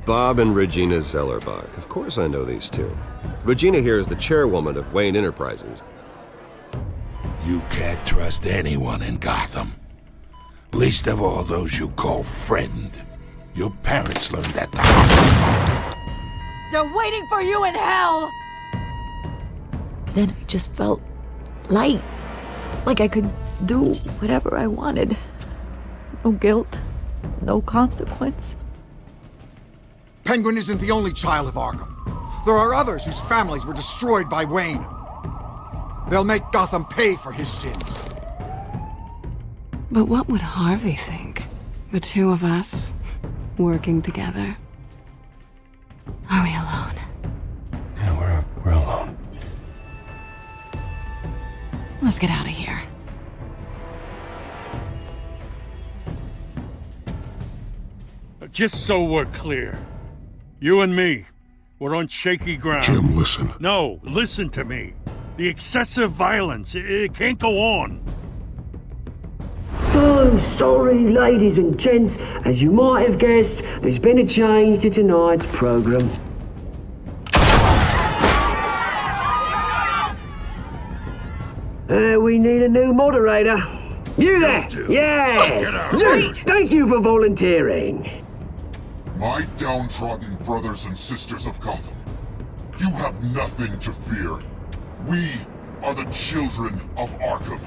Bob and Regina Zellerbach. Of course I know these two. Regina here is the chairwoman of Wayne Enterprises. You can't trust anyone in Gotham. Least of all those you call friend. Your parents learned that the hard way. They're waiting for you in hell! Then I just felt light. Like I could do whatever I wanted. No guilt, no consequence. Penguin isn't the only child of Arkham. There are others whose families were destroyed by Wayne. They'll make Gotham pay for his sins. But what would Harvey think? The two of us, working together. Are we alone? Yeah, we're alone. Let's get out of here. Just so we're clear, you and me, we're on shaky ground. Jim, listen. No, listen to me. The excessive violence, it can't go on. So sorry, ladies and gents. As you might have guessed, there's been a change to tonight's program. We need a new moderator. You there? Yes! Wait! Thank you for volunteering. My downtrodden brothers and sisters of Gotham, you have nothing to fear. We are the children of Arkham.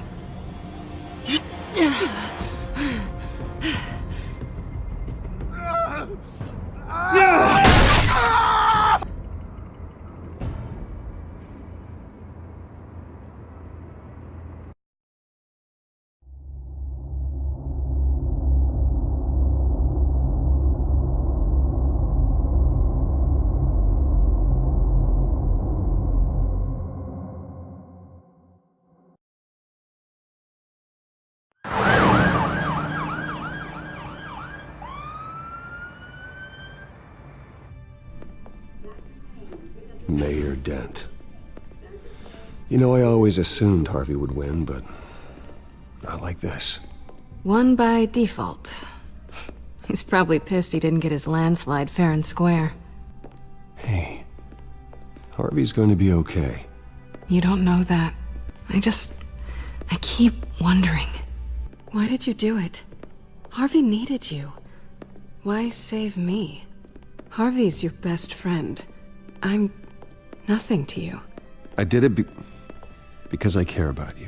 Mayor Dent. You know, I always assumed Harvey would win, but not like this. Won by default. He's probably pissed he didn't get his landslide fair and square. Hey, Harvey's going to be okay. You don't know that. I keep wondering. Why did you do it? Harvey needed you. Why save me? Harvey's your best friend. I'm nothing to you. I did it because I care about you.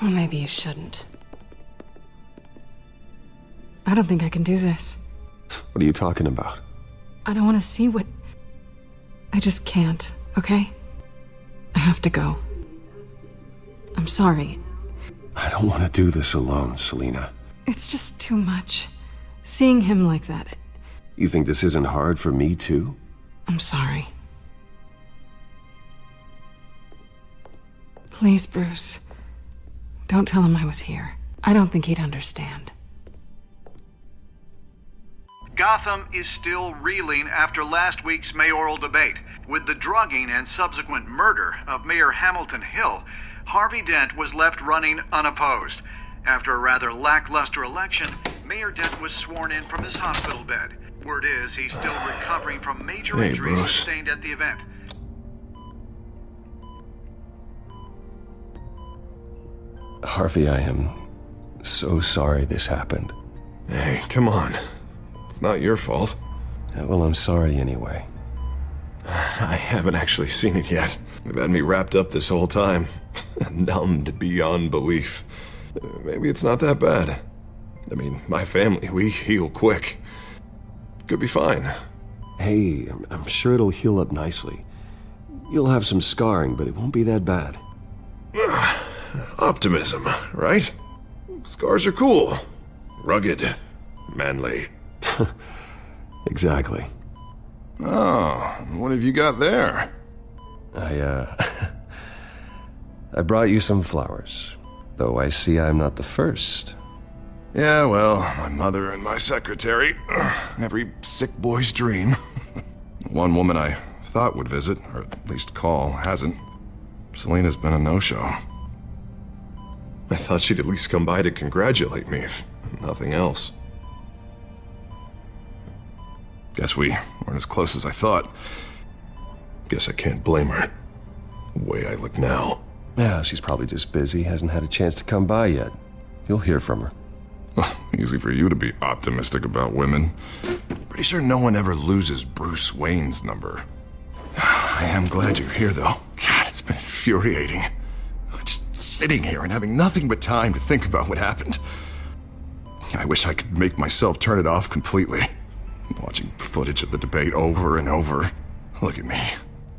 Well, maybe you shouldn't. I don't think I can do this. What are you talking about? I don't want to see what... I just can't, okay? I have to go. I'm sorry. I don't want to do this alone, Selina. It's just too much. Seeing him like that... You think this isn't hard for me, too? I'm sorry. Please, Bruce. Don't tell him I was here. I don't think he'd understand. Gotham is still reeling after last week's mayoral debate. With the drugging and subsequent murder of Mayor Hamilton Hill, Harvey Dent was left running unopposed. After a rather lackluster election, Mayor Dent was sworn in from his hospital bed. Word is he's still recovering from major injuries sustained at the event. Harvey, I am so sorry this happened. Hey, come on. It's not your fault. Yeah, well, I'm sorry anyway. I haven't actually seen it yet. They've had me wrapped up this whole time. Numbed beyond belief. Maybe it's not that bad. I mean, my family, we heal quick. Could be fine. Hey, I'm sure it'll heal up nicely. You'll have some scarring, but it won't be that bad. Optimism, right? Scars are cool. Rugged. Manly. Exactly. Oh, what have you got there? I brought you some flowers. Though I see I'm not the first. Yeah, well, my mother and my secretary. Every sick boy's dream. One woman I thought would visit, or at least call, hasn't. Selina's been a no-show. I thought she'd at least come by to congratulate me, if nothing else. Guess we weren't as close as I thought. Guess I can't blame her. The way I look now. Yeah, she's probably just busy, hasn't had a chance to come by yet. You'll hear from her. Easy for you to be optimistic about women. Pretty sure no one ever loses Bruce Wayne's number. I am glad you're here, though. God, it's been infuriating. Just sitting here and having nothing but time to think about what happened. I wish I could make myself turn it off completely. Watching footage of the debate over and over. Look at me,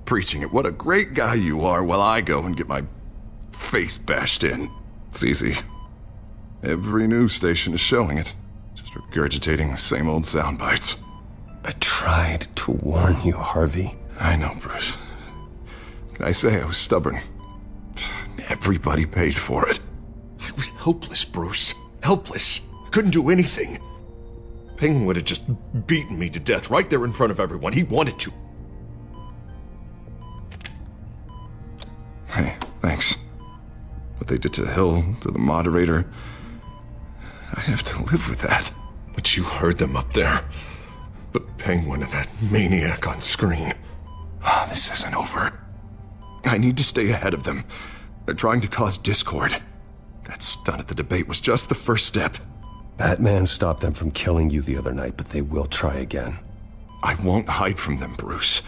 preaching at what a great guy you are while I go and get my face bashed in. It's easy. Every news station is showing it. Just regurgitating the same old sound bites. I tried to warn you, Harvey. I know, Bruce. Can I say I was stubborn? Everybody paid for it. I was helpless, Bruce. Helpless. Couldn't do anything. Penguin would have just beaten me to death right there in front of everyone. He wanted to. Hey, thanks. What they did to Hill, to the moderator, I have to live with that. But you heard them up there. The Penguin and that maniac on screen. This isn't over. I need to stay ahead of them. They're trying to cause discord. That stunt at the debate was just the first step. Batman stopped them from killing you the other night, but they will try again. I won't hide from them, Bruce.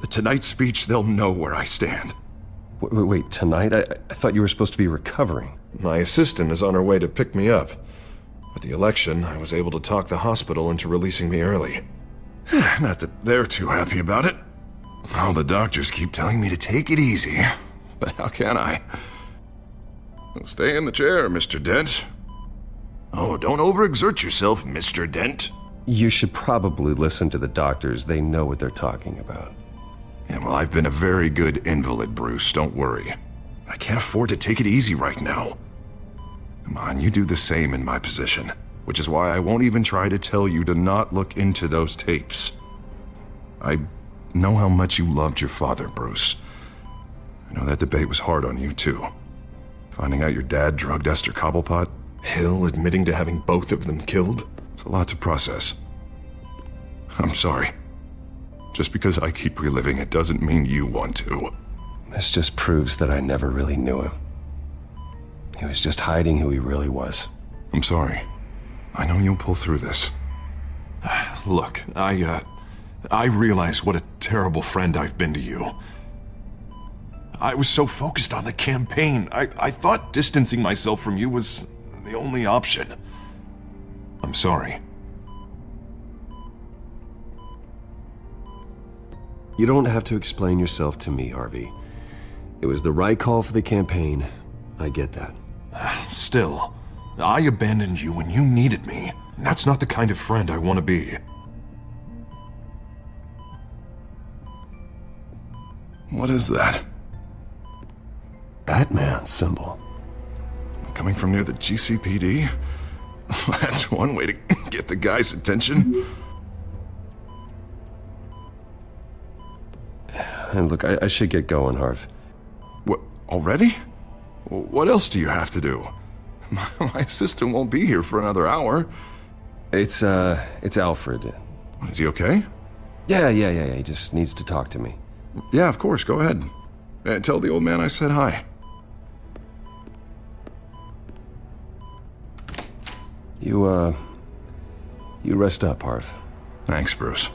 The Tonight speech, they'll know where I stand. Wait, tonight? I thought you were supposed to be recovering. My assistant is on her way to pick me up. With the election, I was able to talk the hospital into releasing me early. Not that they're too happy about it. All the doctors keep telling me to take it easy. But how can I? Well, stay in the chair, Mr. Dent. Oh, don't overexert yourself, Mr. Dent. You should probably listen to the doctors. They know what they're talking about. Yeah, well, I've been a very good invalid, Bruce. Don't worry. I can't afford to take it easy right now. Come on, you do the same in my position. Which is why I won't even try to tell you to not look into those tapes. I know how much you loved your father, Bruce. I know that debate was hard on you, too. Finding out your dad drugged Esther Cobblepot, Hill admitting to having both of them killed. It's a lot to process. I'm sorry. Just because I keep reliving it doesn't mean you want to. This just proves that I never really knew him. He was just hiding who he really was. I'm sorry. I know you'll pull through this. Look, I realize what a terrible friend I've been to you. I was so focused on the campaign. I thought distancing myself from you was the only option. I'm sorry. You don't have to explain yourself to me, Harvey. It was the right call for the campaign. I get that. Still, I abandoned you when you needed me. That's not the kind of friend I want to be. What is that? Batman symbol. Coming from near the GCPD? That's one way to get the guy's attention. And look, I should get going, Harv. What, already? What else do you have to do? My assistant won't be here for another hour. It's Alfred. Is he okay? Yeah, he just needs to talk to me. Yeah, of course, go ahead. Tell the old man I said hi. You rest up, Harv. Thanks, Bruce.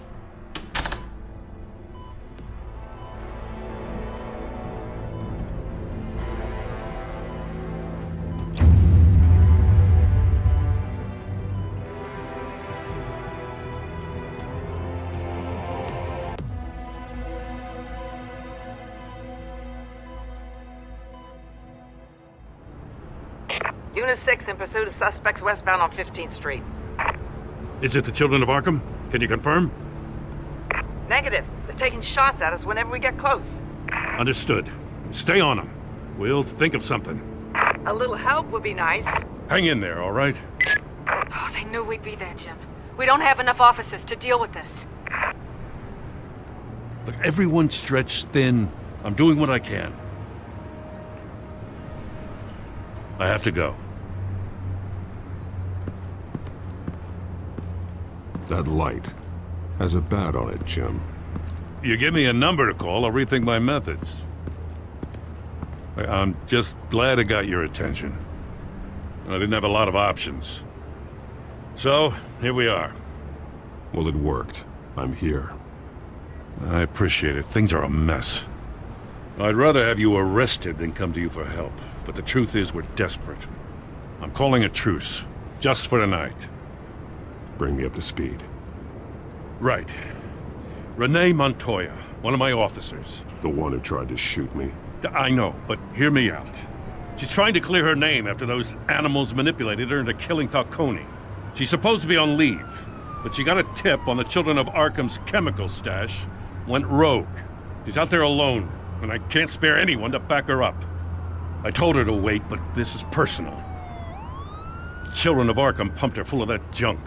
Unit 6 in pursuit of suspects westbound on 15th Street. Is it the children of Arkham? Can you confirm? Negative. They're taking shots at us whenever we get close. Understood. Stay on them. We'll think of something. A little help would be nice. Hang in there, all right? Oh, they knew we'd be there, Jim. We don't have enough officers to deal with this. Look, everyone's stretched thin. I'm doing what I can. I have to go. That light. Has a bat on it, Jim. You give me a number to call, I'll rethink my methods. I'm just glad I got your attention. I didn't have a lot of options. So, here we are. Well, it worked. I'm here. I appreciate it. Things are a mess. I'd rather have you arrested than come to you for help. But the truth is, we're desperate. I'm calling a truce. Just for tonight. Bring me up to speed. Right. Renee Montoya, one of my officers. The one who tried to shoot me. I know, but hear me out. She's trying to clear her name after those animals manipulated her into killing Falcone. She's supposed to be on leave, but she got a tip on the Children of Arkham's chemical stash, went rogue. She's out there alone, and I can't spare anyone to back her up. I told her to wait, but this is personal. The Children of Arkham pumped her full of that junk.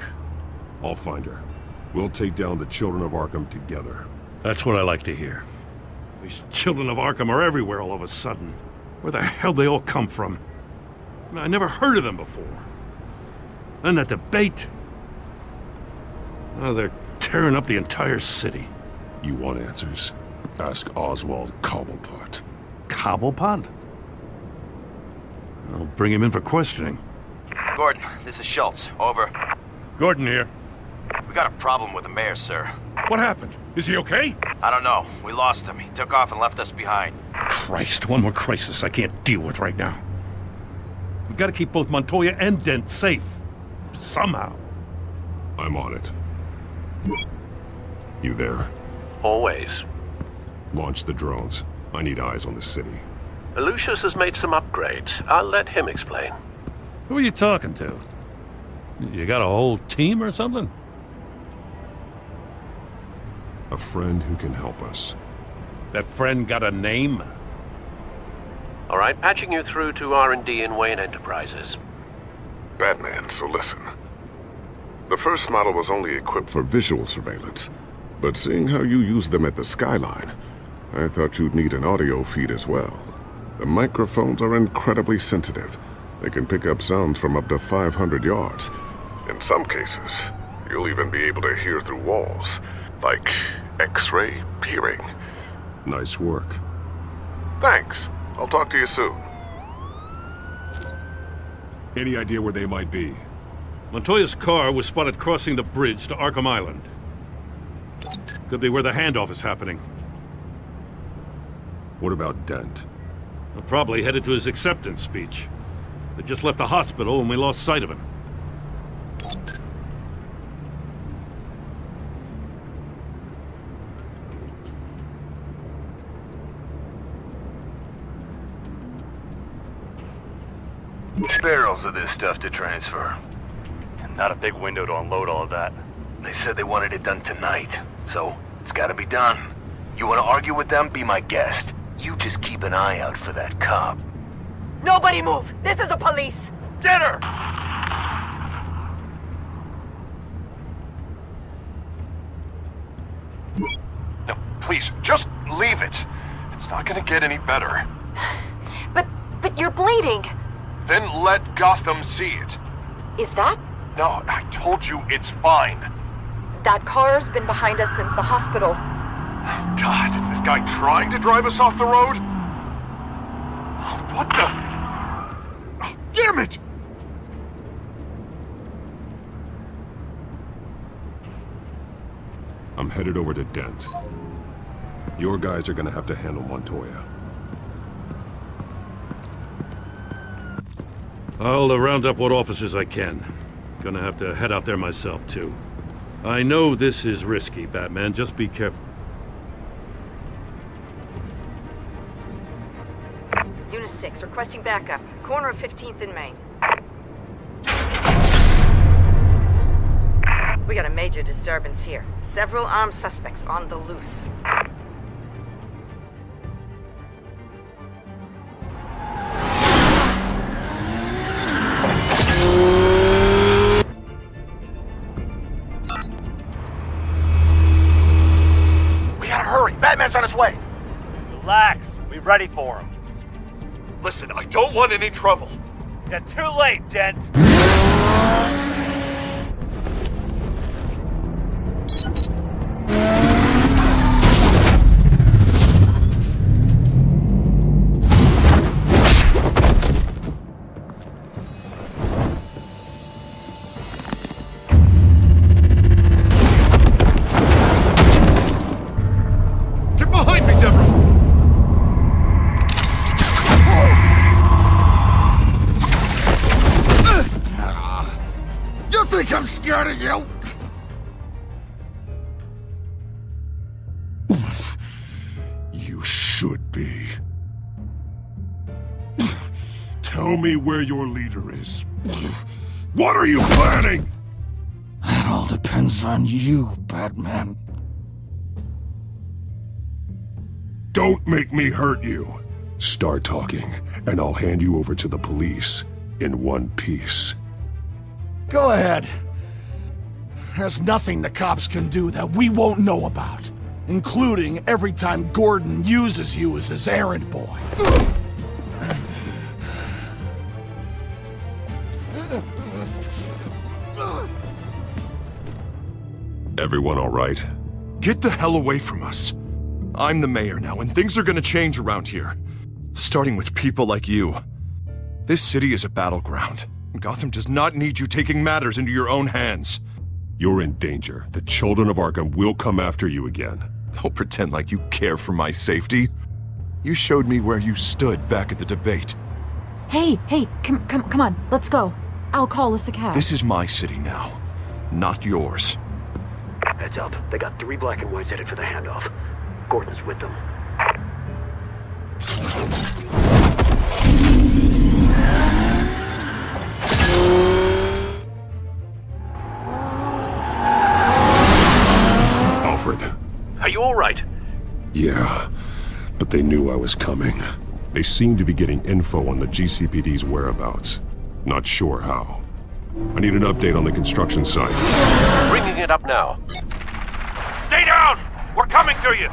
I'll find her. We'll take down the Children of Arkham together. That's what I like to hear. These Children of Arkham are everywhere all of a sudden. Where the hell they all come from? I never heard of them before. Then that debate. Oh, they're tearing up the entire city. You want answers? Ask Oswald Cobblepot. Cobblepot? I'll bring him in for questioning. Gordon, this is Schultz. Over. Gordon here. We got a problem with the mayor, sir. What happened? Is he okay? I don't know. We lost him. He took off and left us behind. Christ, one more crisis I can't deal with right now. We've got to keep both Montoya and Dent safe. Somehow. I'm on it. You there? Always. Launch the drones. I need eyes on the city. Lucius has made some upgrades. I'll let him explain. Who are you talking to? You got a whole team or something? A friend who can help us. That friend got a name? All right, patching you through to R&D in Wayne Enterprises. Batman, so listen. The first model was only equipped for visual surveillance, but seeing how you use them at the Skyline, I thought you'd need an audio feed as well. The microphones are incredibly sensitive. They can pick up sounds from up to 500 yards. In some cases, you'll even be able to hear through walls, like X-ray peering. Nice work. Thanks. I'll talk to you soon. Any idea where they might be? Montoya's car was spotted crossing the bridge to Arkham Island. Could be where the handoff is happening. What about Dent? Well, probably headed to his acceptance speech. They just left the hospital and we lost sight of him. Barrels of this stuff to transfer. And not a big window to unload all of that. They said they wanted it done tonight, so it's gotta be done. You wanna argue with them? Be my guest. You just keep an eye out for that cop. Nobody move! This is the police! Get her! No, please, just leave it. It's not gonna get any better. But you're bleeding! Then let Gotham see it. Is that? No, I told you it's fine. That car's been behind us since the hospital. God, is this guy trying to drive us off the road? What the? Oh, damn it! I'm headed over to Dent. Your guys are gonna have to handle Montoya. I'll round up what officers I can. Gonna have to head out there myself, too. I know this is risky, Batman. Just be careful. Unit 6, requesting backup. Corner of 15th and Main. We got a major disturbance here. Several armed suspects on the loose. We gotta hurry. Batman's on his way. Relax. We're ready for him. Listen, I don't want any trouble. You're too late, Dent. I'm scared of you! You should be. Tell me where your leader is. What are you planning? That all depends on you, Batman. Don't make me hurt you. Start talking, and I'll hand you over to the police in one piece. Go ahead. There's nothing the cops can do that we won't know about, including every time Gordon uses you as his errand boy. Everyone all right? Get the hell away from us. I'm the mayor now, and things are gonna change around here. Starting with people like you. This city is a battleground. Gotham does not need you taking matters into your own hands. You're in danger. The children of Arkham will come after you again. Don't pretend like you care for my safety. You showed me where you stood back at the debate. Hey, come on, let's go. I'll call us a cab. This is my city now, not yours. Heads up. They got 3 black and whites headed for the handoff. Gordon's with them. Alfred. Are you all right? Yeah, but they knew I was coming. They seem to be getting info on the GCPD's whereabouts. Not sure how. I need an update on the construction site. Bringing it up now. Stay down! We're coming to you!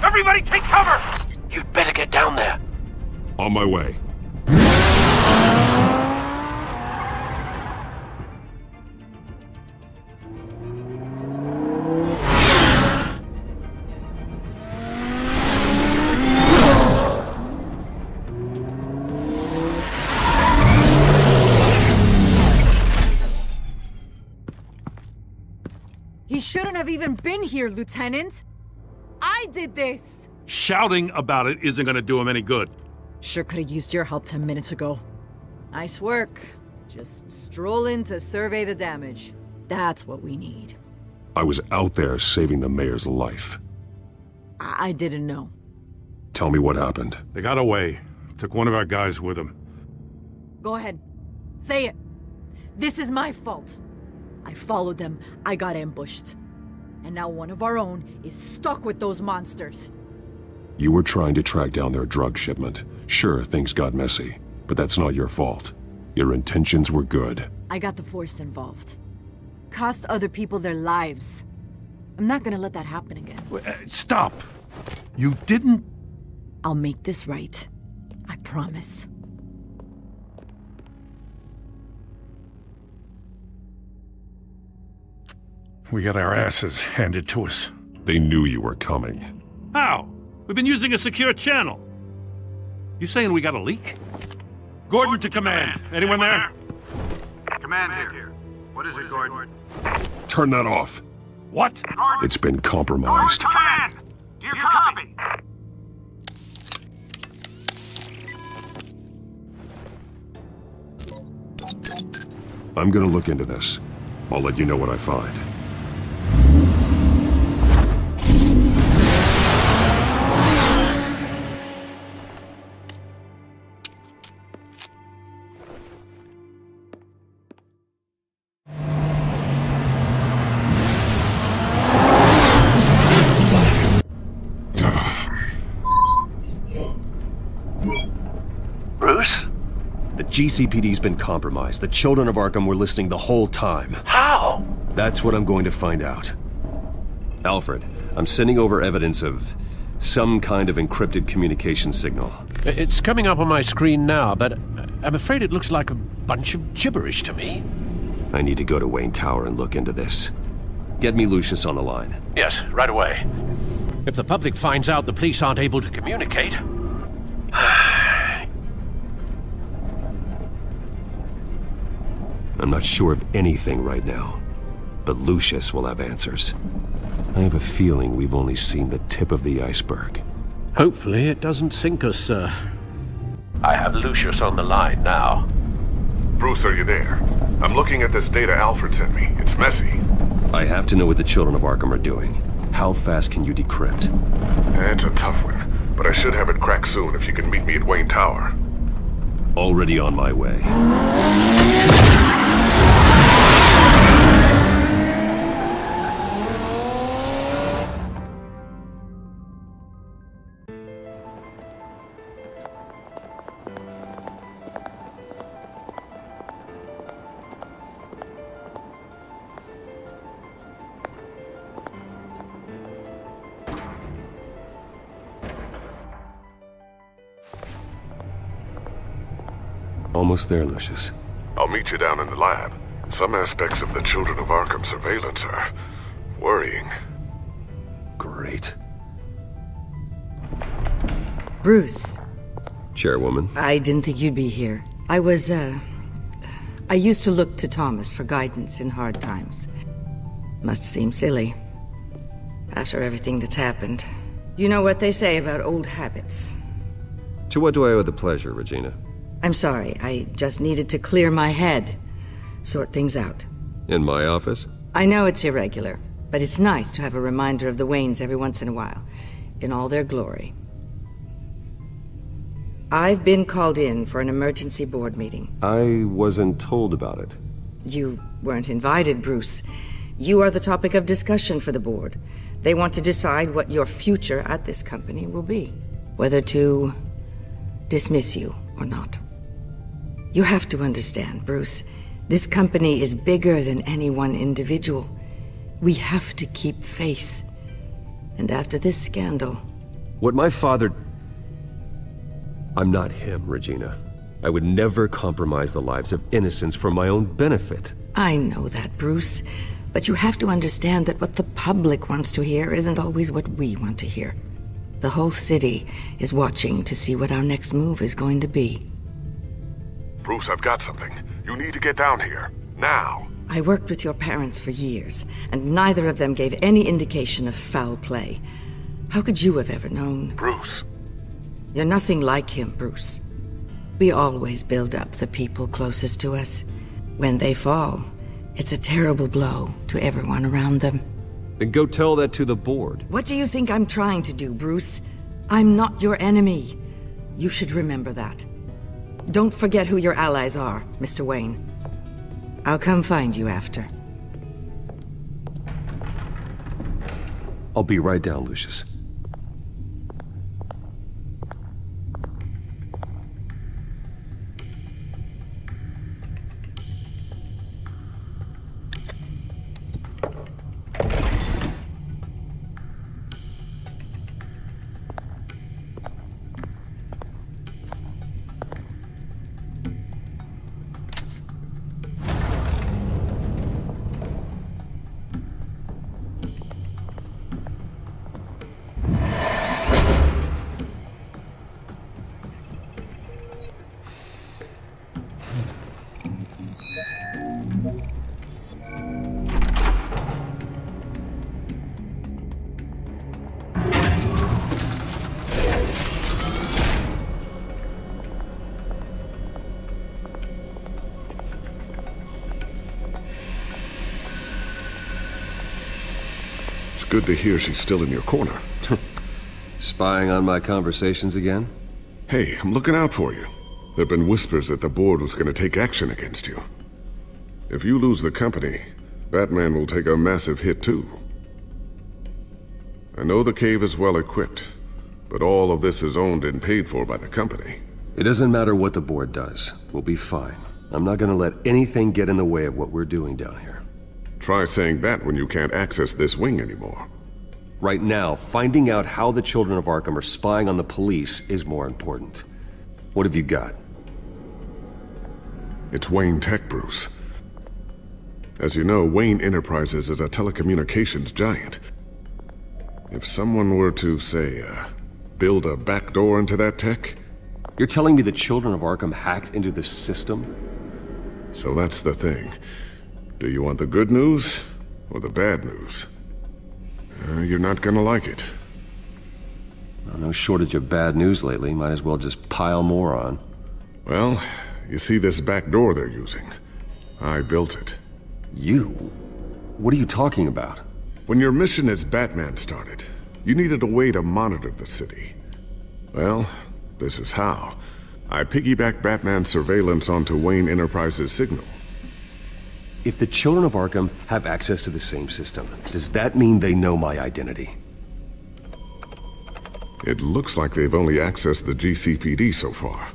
Everybody take cover! You'd better get down there. On my way. He shouldn't have even been here, Lieutenant. I did this. Shouting about it isn't gonna do him any good. Sure could have used your help 10 minutes ago. Nice work. Just stroll in to survey the damage. That's what we need. I was out there saving the mayor's life. I didn't know. Tell me what happened. They got away. Took one of our guys with them. Go ahead. Say it. This is my fault. I followed them, I got ambushed. And now one of our own is stuck with those monsters. You were trying to track down their drug shipment. Sure, things got messy, but that's not your fault. Your intentions were good. I got the Force involved. Cost other people their lives. I'm not gonna let that happen again. Stop! You didn't... I'll make this right. I promise. We got our asses handed to us. They knew you were coming. How? We've been using a secure channel. You saying we got a leak? Gordon to command. Anyone there? Command here. What is it, Gordon? Turn that off. What? It's been compromised. Command! Do you copy? I'm gonna look into this. I'll let you know what I find. Bruce? The GCPD's been compromised. The children of Arkham were listening the whole time. How? That's what I'm going to find out. Alfred, I'm sending over evidence of some kind of encrypted communication signal. It's coming up on my screen now, but I'm afraid it looks like a bunch of gibberish to me. I need to go to Wayne Tower and look into this. Get me Lucius on the line. Yes, right away. If the public finds out the police aren't able to communicate... I'm not sure of anything right now, but Lucius will have answers. I have a feeling we've only seen the tip of the iceberg. Hopefully it doesn't sink us, sir. I have Lucius on the line now. Bruce, are you there? I'm looking at this data Alfred sent me. It's messy. I have to know what the children of Arkham are doing. How fast can you decrypt? That's a tough one, but I should have it cracked soon if you can meet me at Wayne Tower. Already on my way. Almost there, Lucius. I'll meet you down in the lab. Some aspects of the Children of Arkham surveillance are worrying. Great. Bruce. Chairwoman. I didn't think you'd be here. I used to look to Thomas for guidance in hard times. Must seem silly. After everything that's happened. You know what they say about old habits. To what do I owe the pleasure, Regina? I'm sorry, I just needed to clear my head. Sort things out. In my office? I know it's irregular, but it's nice to have a reminder of the Waynes every once in a while, in all their glory. I've been called in for an emergency board meeting. I wasn't told about it. You weren't invited, Bruce. You are the topic of discussion for the board. They want to decide what your future at this company will be. Whether to dismiss you or not. You have to understand, Bruce. This company is bigger than any one individual. We have to keep face. And after this scandal... What my father... I'm not him, Regina. I would never compromise the lives of innocents for my own benefit. I know that, Bruce. But you have to understand that what the public wants to hear isn't always what we want to hear. The whole city is watching to see what our next move is going to be. Bruce, I've got something. You need to get down here. Now. I worked with your parents for years, and neither of them gave any indication of foul play. How could you have ever known? Bruce. You're nothing like him, Bruce. We always build up the people closest to us. When they fall, it's a terrible blow to everyone around them. Then go tell that to the board. What do you think I'm trying to do, Bruce? I'm not your enemy. You should remember that. Don't forget who your allies are, Mr. Wayne. I'll come find you after. I'll be right down, Lucius. It's good to hear she's still in your corner. Spying on my conversations again? Hey, I'm looking out for you. There've been whispers that the board was going to take action against you. If you lose the company, Batman will take a massive hit too. I know the cave is well equipped, but all of this is owned and paid for by the company. It doesn't matter what the board does. We'll be fine. I'm not gonna let anything get in the way of what we're doing down here. Try saying that when you can't access this wing anymore. Right now, finding out how the Children of Arkham are spying on the police is more important. What have you got? It's Wayne Tech, Bruce. As you know, Wayne Enterprises is a telecommunications giant. If someone were to, say, build a backdoor into that tech... You're telling me the Children of Arkham hacked into the system? So that's the thing. Do you want the good news or the bad news? You're not gonna like it. Well, no shortage of bad news lately. Might as well just pile more on. Well, You see this back door they're using? I built it. You? What are you talking about? When your mission as Batman started, you needed a way to monitor the city. Well, this is how. I piggybacked Batman's surveillance onto Wayne Enterprises' signal. If the children of Arkham have access to the same system, does that mean they know my identity? It looks like they've only accessed the GCPD so far.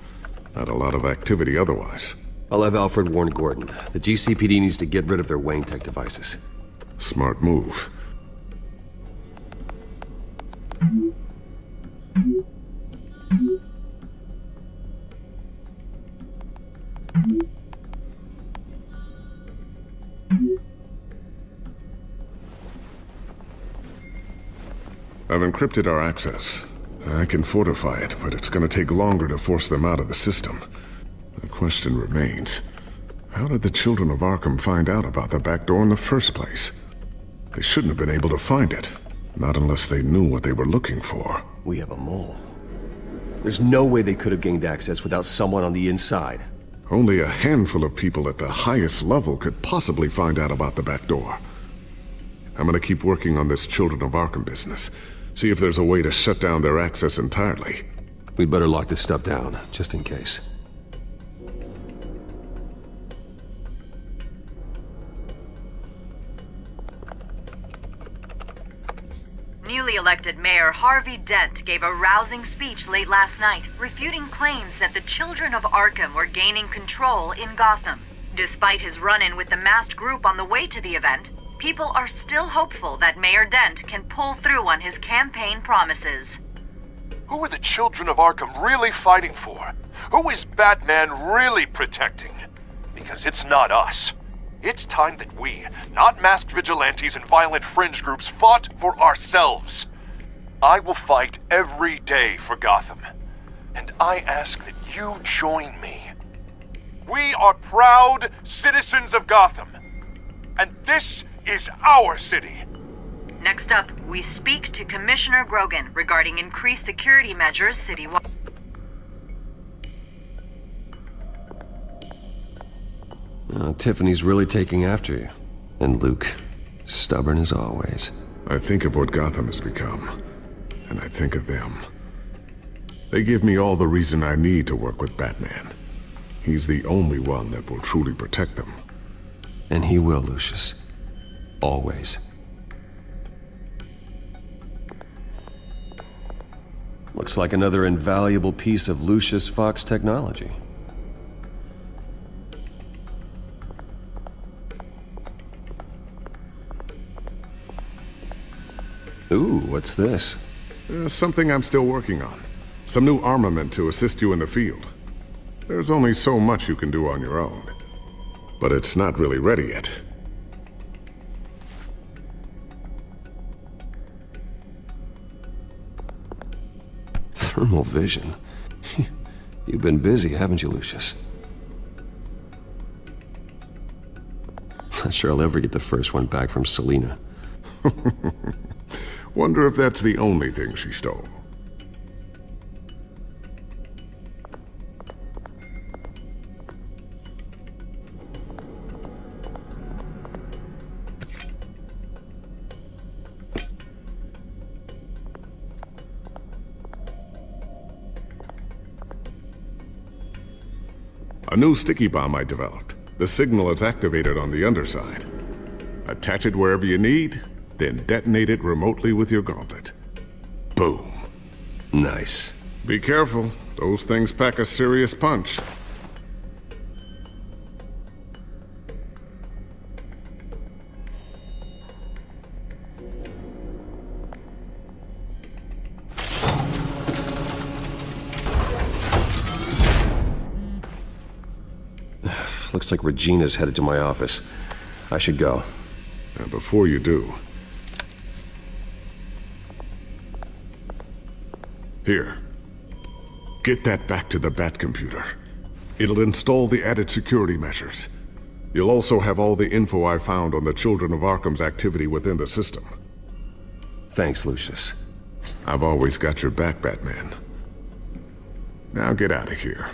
Not a lot of activity otherwise. I'll have Alfred warn Gordon. The GCPD needs to get rid of their Wayne Tech devices. Smart move. I've encrypted our access. I can fortify it, but it's gonna take longer to force them out of the system. The question remains, how did the children of Arkham find out about the back door in the first place? They shouldn't have been able to find it. Not unless they knew what they were looking for. We have a mole. There's no way they could have gained access without someone on the inside. Only a handful of people at the highest level could possibly find out about the back door. I'm gonna keep working on this Children of Arkham business. See if there's a way to shut down their access entirely. We'd better lock this stuff down, just in case. Newly elected Mayor Harvey Dent gave a rousing speech late last night, refuting claims that the children of Arkham were gaining control in Gotham. Despite his run-in with the masked group on the way to the event, people are still hopeful that Mayor Dent can pull through on his campaign promises. Who are the children of Arkham really fighting for? Who is Batman really protecting? Because it's not us. It's time that we, not masked vigilantes and violent fringe groups, fought for ourselves. I will fight every day for Gotham. And I ask that you join me. We are proud citizens of Gotham. And this is our city. Next up, we speak to Commissioner Grogan regarding increased security measures citywide. Tiffany's really taking after you. And Luke, stubborn as always. I think of what Gotham has become, and I think of them. They give me all the reason I need to work with Batman. He's the only one that will truly protect them. And he will, Lucius. Always. Looks like another invaluable piece of Lucius Fox technology. Ooh, what's this? Something I'm still working on. Some new armament to assist you in the field. There's only so much you can do on your own. But it's not really ready yet. Thermal vision. You've been busy, haven't you, Lucius? Not sure I'll ever get the first one back from Selina. Wonder if that's the only thing she stole. A new sticky bomb I developed. The signal is activated on the underside. Attach it wherever you need, then detonate it remotely with your gauntlet. Boom. Nice. Be careful. Those things pack a serious punch. Looks like Regina's headed to my office. I should go. And before you do... Here. Get that back to the Bat computer. It'll install the added security measures. You'll also have all the info I found on the Children of Arkham's activity within the system. Thanks, Lucius. I've always got your back, Batman. Now get out of here.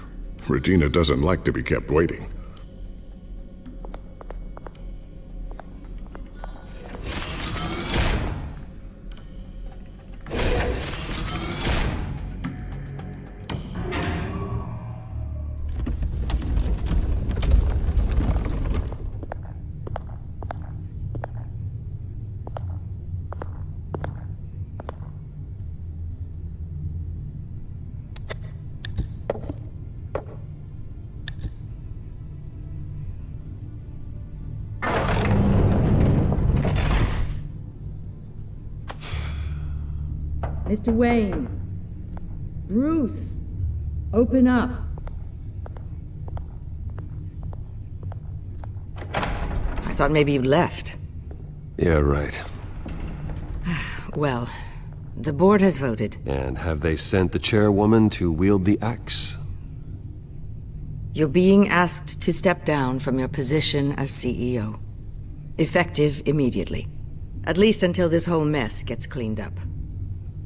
Regina doesn't like to be kept waiting. Mr. Wayne. Bruce. Open up. I thought maybe you'd left. Yeah, right. Well, the board has voted. And have they sent the chairwoman to wield the axe? You're being asked to step down from your position as CEO. Effective immediately. At least until this whole mess gets cleaned up.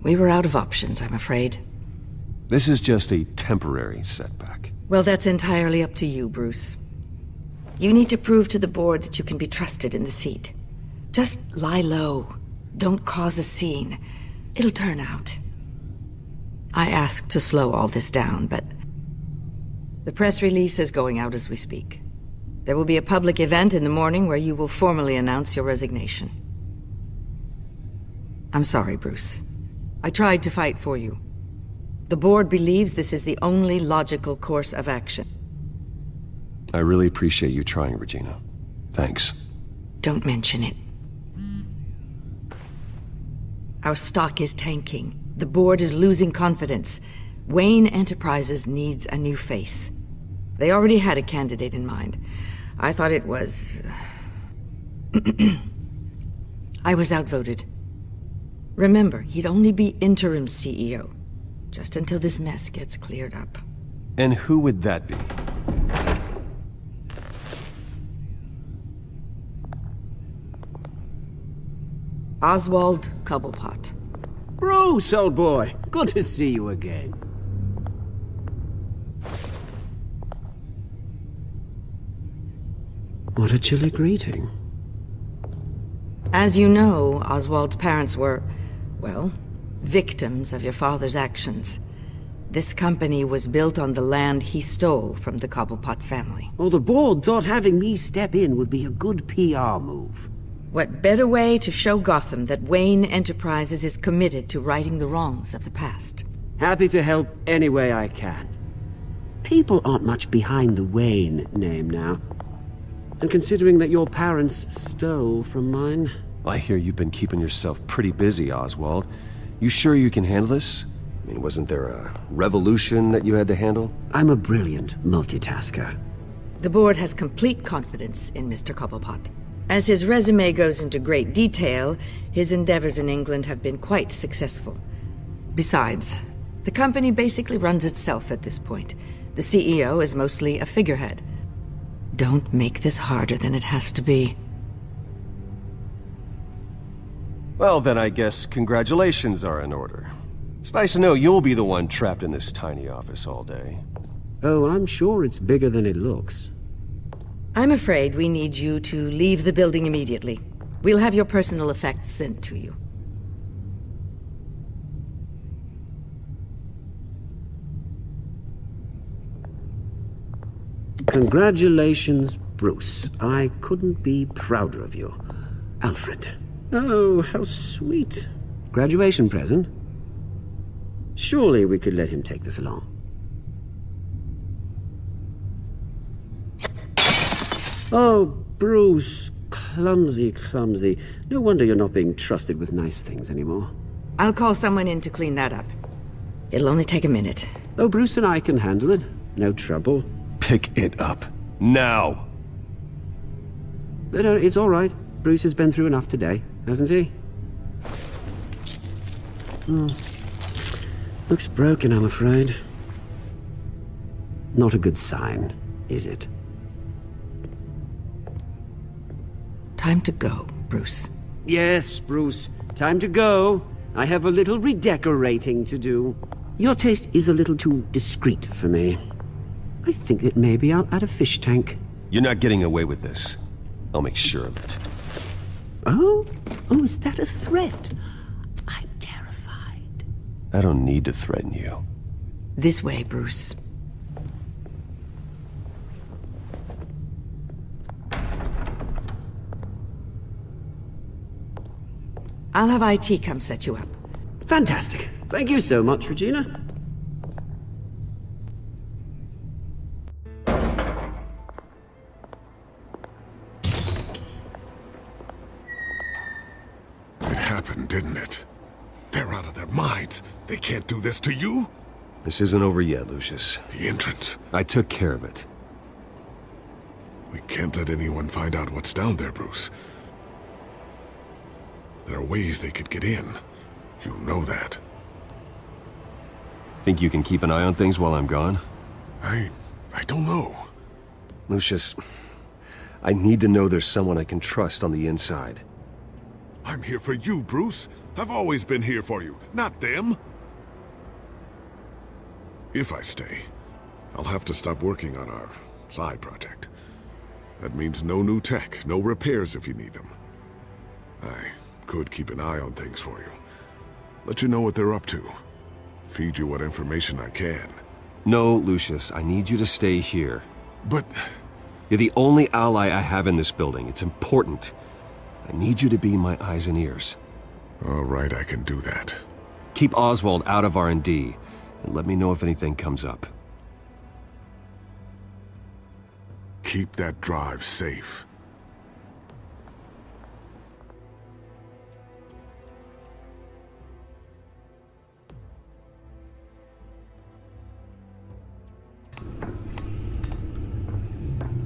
We were out of options, I'm afraid. This is just a temporary setback. Well, that's entirely up to you, Bruce. You need to prove to the board that you can be trusted in the seat. Just lie low. Don't cause a scene. It'll turn out. I asked to slow all this down, but the press release is going out as we speak. There will be a public event in the morning where you will formally announce your resignation. I'm sorry, Bruce. I tried to fight for you. The board believes this is the only logical course of action. I really appreciate you trying, Regina. Thanks. Don't mention it. Our stock is tanking. The board is losing confidence. Wayne Enterprises needs a new face. They already had a candidate in mind. I thought it was... I was outvoted. Remember, he'd only be interim CEO, just until this mess gets cleared up. And who would that be? Oswald Cobblepot. Bruce, old boy. Good to see you again. What a chilly greeting. As you know, Oswald's parents were, well, victims of your father's actions. This company was built on the land he stole from the Cobblepot family. Well, the board thought having me step in would be a good PR move. What better way to show Gotham that Wayne Enterprises is committed to righting the wrongs of the past? Happy to help any way I can. People aren't much behind the Wayne name now. And considering that your parents stole from mine... I hear you've been keeping yourself pretty busy, Oswald. You sure you can handle this? I mean, wasn't there a revolution that you had to handle? I'm a brilliant multitasker. The board has complete confidence in Mr. Cobblepot. As his resume goes into great detail, his endeavors in England have been quite successful. Besides, the company basically runs itself at this point. The CEO is mostly a figurehead. Don't make this harder than it has to be. Well, then I guess congratulations are in order. It's nice to know you'll be the one trapped in this tiny office all day. Oh, I'm sure it's bigger than it looks. I'm afraid we need you to leave the building immediately. We'll have your personal effects sent to you. Congratulations, Bruce. I couldn't be prouder of you. Alfred. Oh, how sweet. Graduation present? Surely we could let him take this along. Oh, Bruce. Clumsy, clumsy. No wonder you're not being trusted with nice things anymore. I'll call someone in to clean that up. It'll only take a minute. Oh, Bruce and I can handle it. No trouble. Pick it up. Now! No, it's all right. Bruce has been through enough today, hasn't he? Looks broken, I'm afraid. Not a good sign, is it? Time to go, Bruce. Yes, Bruce. Time to go. I have a little redecorating to do. Your taste is a little too discreet for me. I think that maybe I'll add a fish tank. You're not getting away with this. I'll make sure of it. Oh? Oh, is that a threat? I'm terrified. I don't need to threaten you. This way, Bruce. I'll have IT come set you up. Fantastic. Thank you so much, Regina. It happened, didn't it? They're out of their minds. They can't do this to you? This isn't over yet, Lucius. The entrance. I took care of it. We can't let anyone find out what's down there, Bruce. There are ways they could get in. You know that. Think you can keep an eye on things while I'm gone? I don't know. Lucius, I need to know there's someone I can trust on the inside. I'm here for you, Bruce. I've always been here for you, not them. If I stay, I'll have to stop working on our side project. That means no new tech, no repairs if you need them. I could keep an eye on things for you. Let you know what they're up to. Feed you what information I can. No, Lucius, I need you to stay here. But... You're the only ally I have in this building. It's important. I need you to be my eyes and ears. All right, I can do that. Keep Oswald out of R&D, and let me know if anything comes up. Keep that drive safe.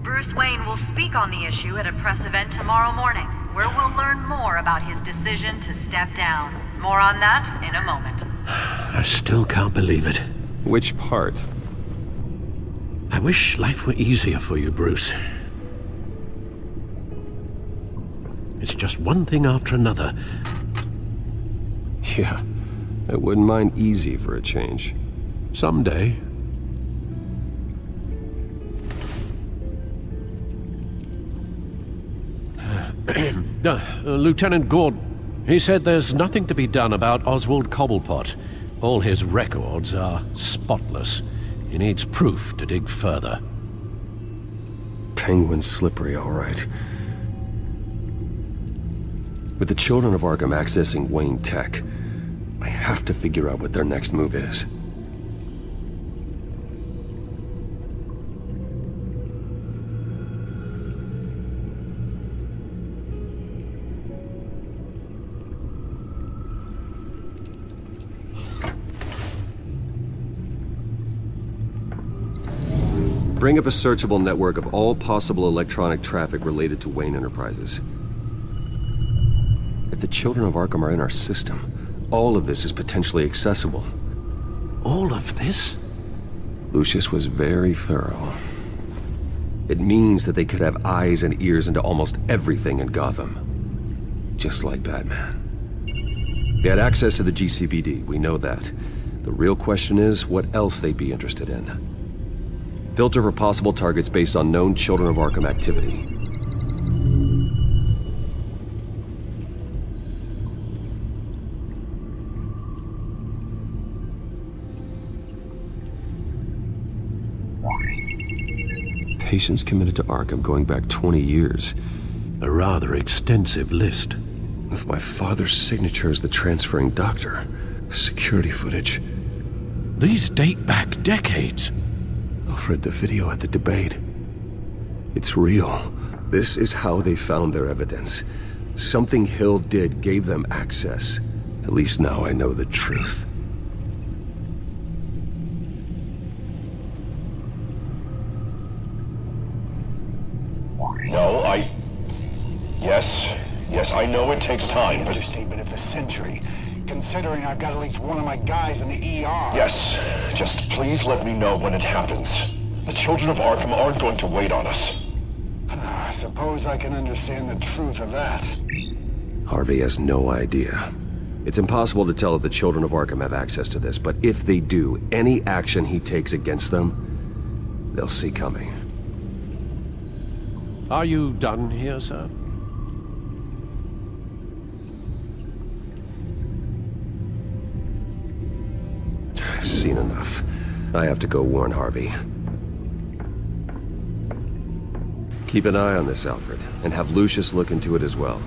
Bruce Wayne will speak on the issue at a press event tomorrow morning, where we'll learn more about his decision to step down. More on that in a moment. I still can't believe it. Which part? I wish life were easier for you, Bruce. It's just one thing after another. Yeah, I wouldn't mind easy for a change. Someday. Lieutenant Gord, he said there's nothing to be done about Oswald Cobblepot. All his records are spotless. He needs proof to dig further. Penguin's slippery, all right. With the children of Arkham accessing Wayne Tech, I have to figure out what their next move is. Bring up a searchable network of all possible electronic traffic related to Wayne Enterprises. If the children of Arkham are in our system, all of this is potentially accessible. All of this? Lucius was very thorough. It means that they could have eyes and ears into almost everything in Gotham. Just like Batman. They had access to the GCPD, we know that. The real question is what else they'd be interested in. Filter for possible targets based on known Children of Arkham activity. Patients committed to Arkham going back 20 years. A rather extensive list. With my father's signature as the transferring doctor. Security footage. These date back decades. Alfred, the video at the debate. It's real. This is how they found their evidence. Something Hill did gave them access. At least now I know the truth. No, Yes, I know it takes time, but... Understatement of the century, considering I've got at least one of my guys in the ER. Yes, just please let me know when it happens. The children of Arkham aren't going to wait on us. I suppose I can understand the truth of that. Harvey has no idea. It's impossible to tell if the children of Arkham have access to this, but if they do, any action he takes against them, they'll see coming. Are you done here, sir? I've seen enough. I have to go warn Harvey. Keep an eye on this, Alfred, and have Lucius look into it as well.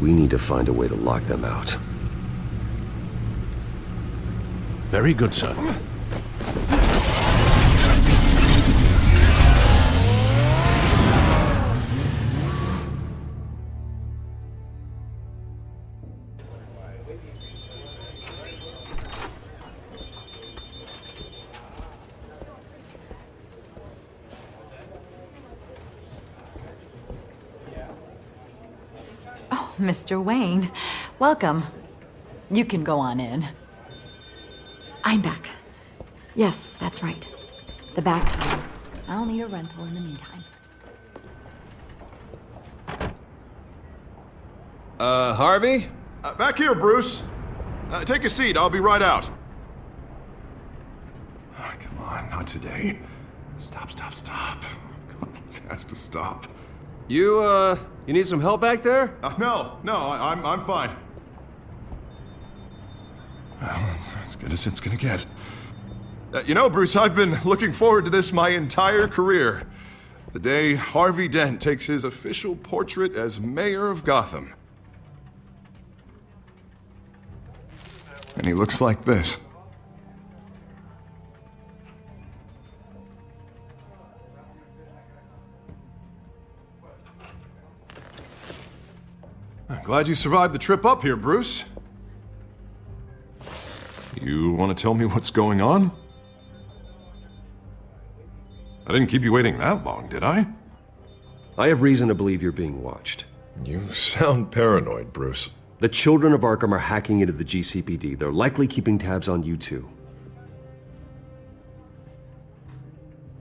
We need to find a way to lock them out. Very good, sir. Mr. Wayne, welcome. You can go on in. I'm back. Yes, that's right. The back home. I'll need a rental in the meantime. Harvey? Back here, Bruce. Take a seat, I'll be right out. Oh, come on, not today. Stop. It has to stop. You need some help back there? No, I'm fine. Well, it's as good as it's gonna get. You know, Bruce, I've been looking forward to this my entire career. The day Harvey Dent takes his official portrait as mayor of Gotham. And he looks like this. I'm glad you survived the trip up here, Bruce. You want to tell me what's going on? I didn't keep you waiting that long, did I? I have reason to believe you're being watched. You sound paranoid, Bruce. The children of Arkham are hacking into the GCPD. They're likely keeping tabs on you too.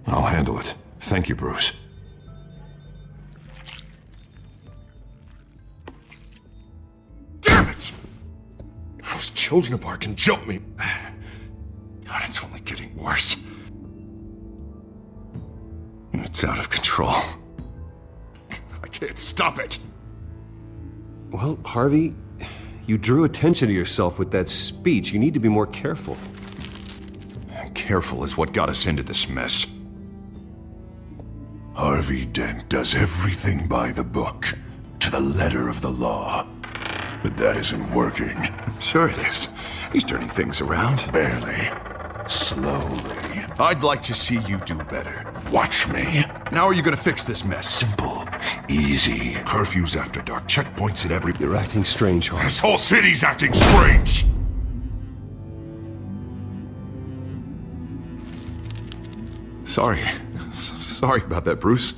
I'll handle it. Thank you, Bruce. Damn it! Those children of Arkham jumped me. God, it's only getting worse. It's out of control. I can't stop it. Well, Harvey, you drew attention to yourself with that speech. You need to be more careful. Careful is what got us into this mess. Harvey Dent does everything by the book, to the letter of the law. But that isn't working. Sure it is. He's turning things around. Barely. Slowly. I'd like to see you do better. Watch me. How are you gonna fix this mess? Simple. Easy. Curfews after dark. Checkpoints at every... You're acting strange, Harvey. This whole city's acting strange! Sorry about that, Bruce.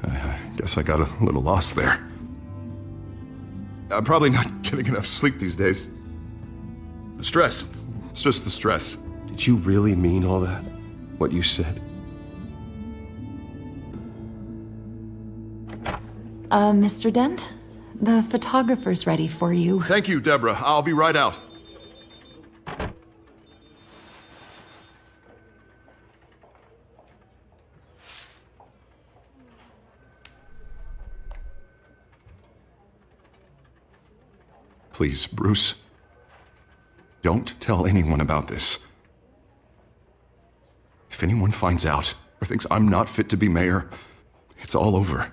I guess I got a little lost there. I'm probably not getting enough sleep these days. The stress. It's just the stress. Did you really mean all that? What you said? Mr. Dent? The photographer's ready for you. Thank you, Deborah. I'll be right out. Please, Bruce. Don't tell anyone about this. If anyone finds out or thinks I'm not fit to be mayor, it's all over.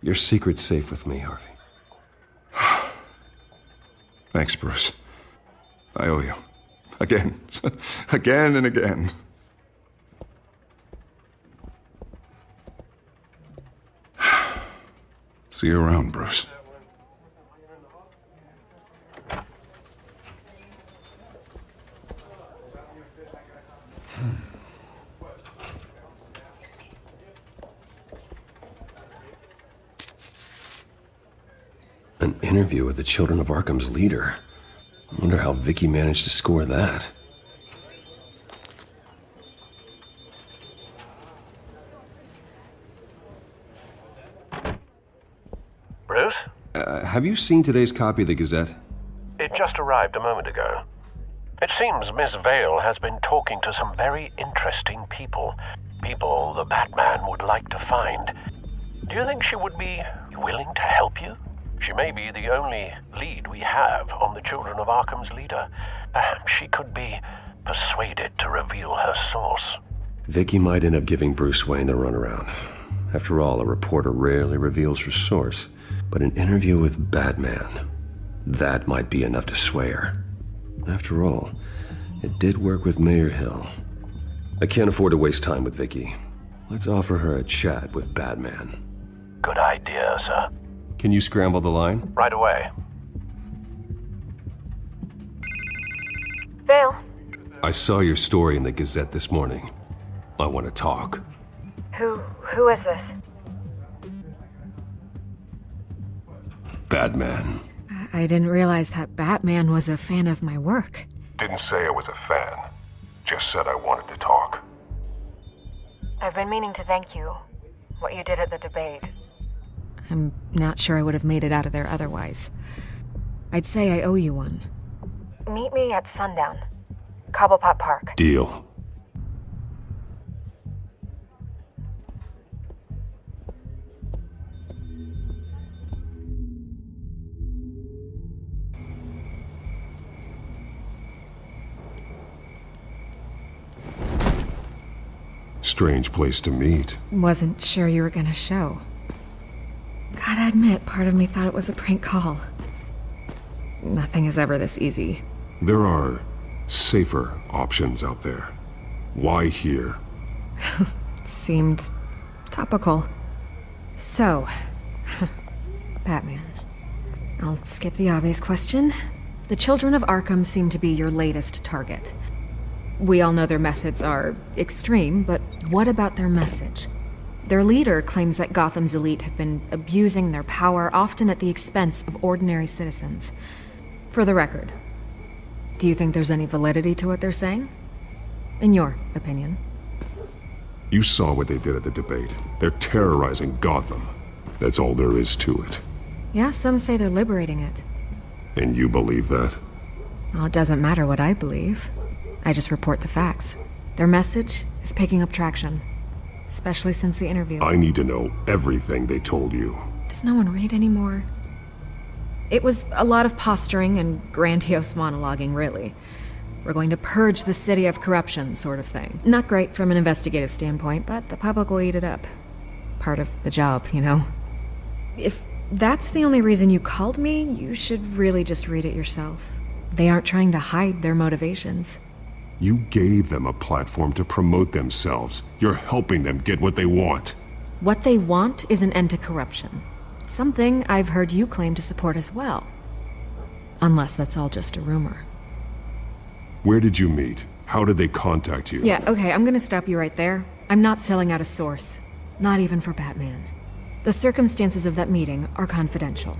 Your secret's safe with me, Harvey. Thanks, Bruce. I owe you. Again. Again and again. See you around, Bruce. An interview with the Children of Arkham's leader. I wonder how Vicky managed to score that. Bruce? Have you seen today's copy of the Gazette? It just arrived a moment ago. It seems Miss Vale has been talking to some very interesting people. People the Batman would like to find. Do you think she would be willing to help you? She may be the only lead we have on the Children of Arkham's leader. Perhaps she could be persuaded to reveal her source. Vicky might end up giving Bruce Wayne the runaround. After all, a reporter rarely reveals her source. But an interview with Batman, that might be enough to sway her. After all, it did work with Mayor Hill. I can't afford to waste time with Vicky. Let's offer her a chat with Batman. Good idea, sir. Can you scramble the line? Right away. Vale. I saw your story in the Gazette this morning. I want to talk. Who is this? Batman. I didn't realize that Batman was a fan of my work. Didn't say I was a fan. Just said I wanted to talk. I've been meaning to thank you. What you did at the debate. I'm not sure I would have made it out of there otherwise. I'd say I owe you one. Meet me at sundown. Cobblepot Park. Deal. Strange place to meet. Wasn't sure you were gonna show. Gotta admit, part of me thought it was a prank call. Nothing is ever this easy. There are safer options out there. Why here? Seemed topical. So, Batman. I'll skip the obvious question. The Children of Arkham seem to be your latest target. We all know their methods are extreme, but what about their message? Their leader claims that Gotham's elite have been abusing their power, often at the expense of ordinary citizens. For the record, do you think there's any validity to what they're saying? In your opinion? You saw what they did at the debate. They're terrorizing Gotham. That's all there is to it. Yeah, some say they're liberating it. And you believe that? Well, it doesn't matter what I believe. I just report the facts. Their message is picking up traction, especially since the interview. I need to know everything they told you. Does no one read anymore? It was a lot of posturing and grandiose monologuing, really. We're going to purge the city of corruption, sort of thing. Not great from an investigative standpoint, but the public will eat it up. Part of the job, you know? If that's the only reason you called me, you should really just read it yourself. They aren't trying to hide their motivations. You gave them a platform to promote themselves. You're helping them get what they want. What they want is an end to corruption. Something I've heard you claim to support as well. Unless that's all just a rumor. Where did you meet? How did they contact you? Yeah, okay, I'm gonna stop you right there. I'm not selling out a source. Not even for Batman. The circumstances of that meeting are confidential.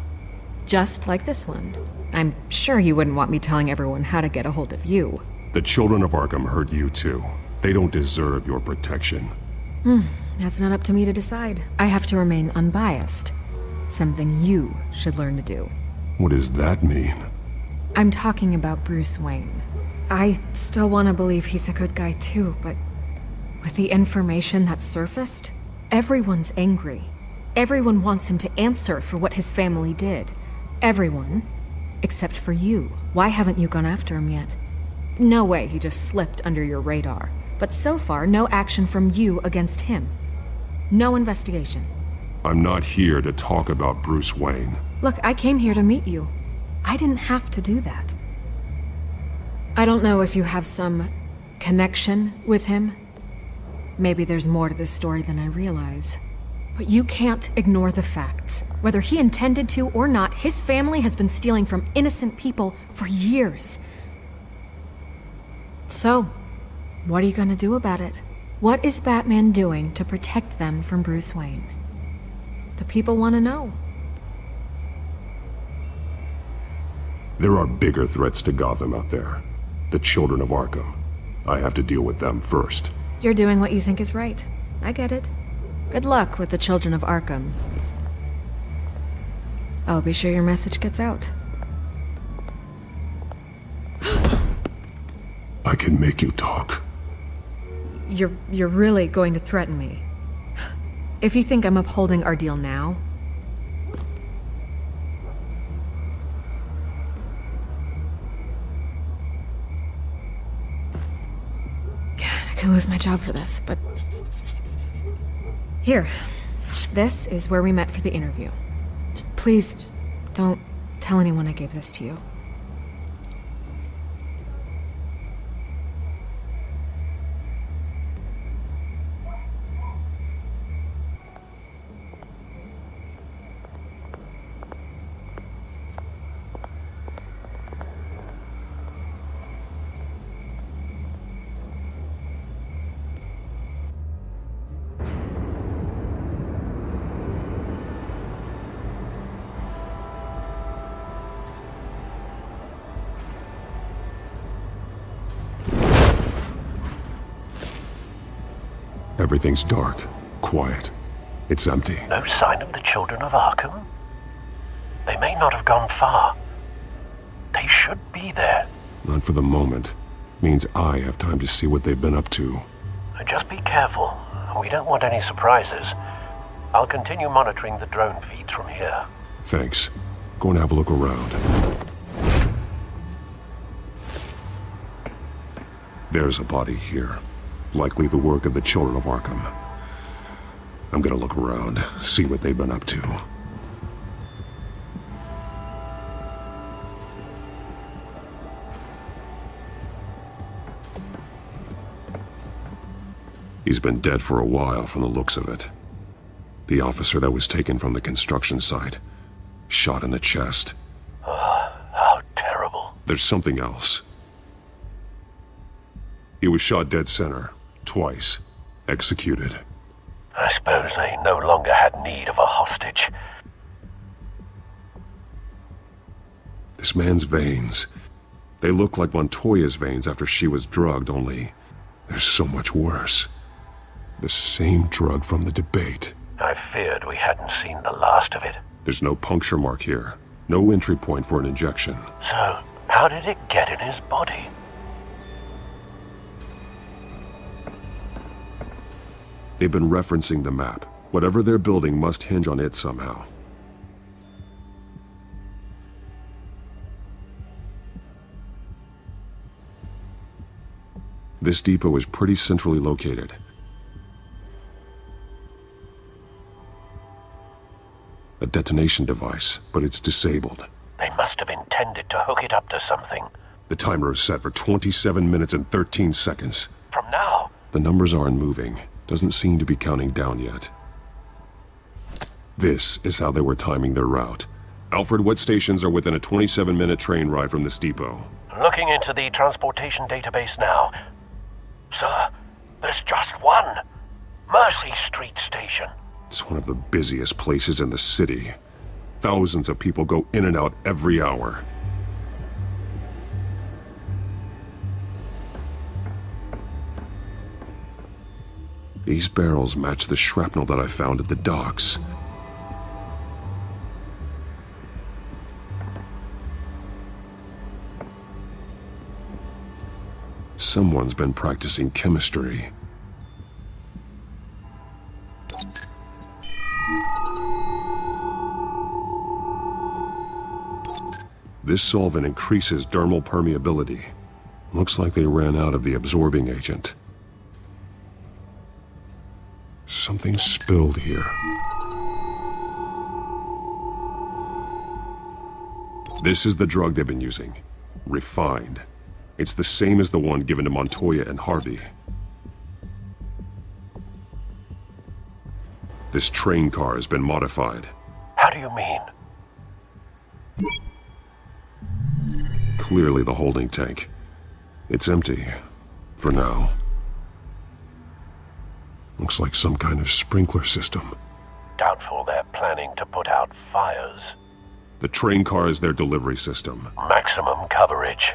Just like this one. I'm sure you wouldn't want me telling everyone how to get a hold of you. The Children of Arkham hurt you too. They don't deserve your protection. That's not up to me to decide. I have to remain unbiased. Something you should learn to do. What does that mean? I'm talking about Bruce Wayne. I still want to believe he's a good guy too, but with the information that's surfaced, everyone's angry. Everyone wants him to answer for what his family did. Everyone, except for you. Why haven't you gone after him yet? No way he just slipped under your radar. But so far, no action from you against him. No investigation. I'm not here to talk about Bruce Wayne. Look, I came here to meet you. I didn't have to do that. I don't know if you have some connection with him. Maybe there's more to this story than I realize. But you can't ignore the facts. Whether he intended to or not, his family has been stealing from innocent people for years. So, what are you gonna do about it? What is Batman doing to protect them from Bruce Wayne? The people want to know. There are bigger threats to Gotham out there. The Children of Arkham. I have to deal with them first. You're doing what you think is right. I get it. Good luck with the Children of Arkham. I'll be sure your message gets out. I can make you talk. You're really going to threaten me? If you think I'm upholding our deal now... God, I could lose my job for this, but... Here. This is where we met for the interview. Please, don't tell anyone I gave this to you. Everything's dark, quiet. It's empty. No sign of the children of Arkham? They may not have gone far. They should be there. Not for the moment. Means I have time to see what they've been up to. Just be careful. We don't want any surprises. I'll continue monitoring the drone feeds from here. Thanks. Go and have a look around. There's a body here. Likely the work of the children of Arkham. I'm gonna look around, see what they've been up to. He's been dead for a while from the looks of it. The officer that was taken from the construction site. Shot in the chest. How terrible. There's something else. He was shot dead center. Twice. Executed. I suppose they no longer had need of a hostage. This man's veins. They look like Montoya's veins after she was drugged, only they're so much worse. The same drug from the debate. I feared we hadn't seen the last of it. There's no puncture mark here. No entry point for an injection. So, how did it get in his body? They've been referencing the map. Whatever they're building must hinge on it somehow. This depot is pretty centrally located. A detonation device, but it's disabled. They must have intended to hook it up to something. The timer is set for 27 minutes and 13 seconds. From now? The numbers aren't moving. Doesn't seem to be counting down yet. This is how they were timing their route. Alfred, what stations are within a 27-minute train ride from this depot? Looking into the transportation database now. Sir, there's just one. Mercy Street Station. It's one of the busiest places in the city. Thousands of people go in and out every hour. These barrels match the shrapnel that I found at the docks. Someone's been practicing chemistry. This solvent increases dermal permeability. Looks like they ran out of the absorbing agent. Something spilled here. This is the drug they've been using. Refined. It's the same as the one given to Montoya and Harvey. This train car has been modified. How do you mean? Clearly the holding tank. It's empty. For now. Looks like some kind of sprinkler system. Doubtful they're planning to put out fires. The train car is their delivery system. Maximum coverage.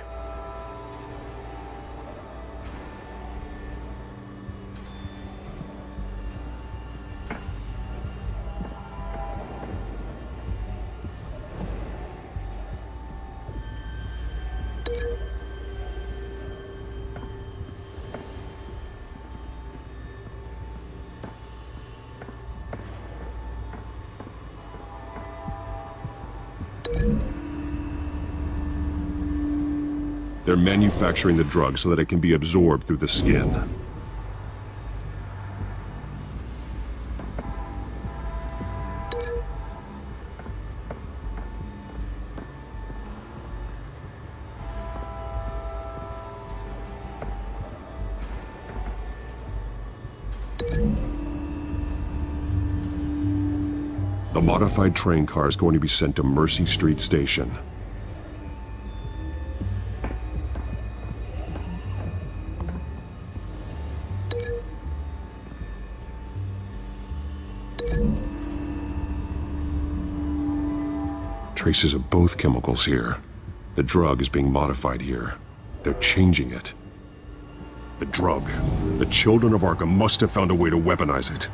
They're manufacturing the drug so that it can be absorbed through the skin. The modified train car is going to be sent to Mercy Street Station. Traces of both chemicals here. The drug is being modified here. They're changing it. The drug. The children of Arkham must have found a way to weaponize it.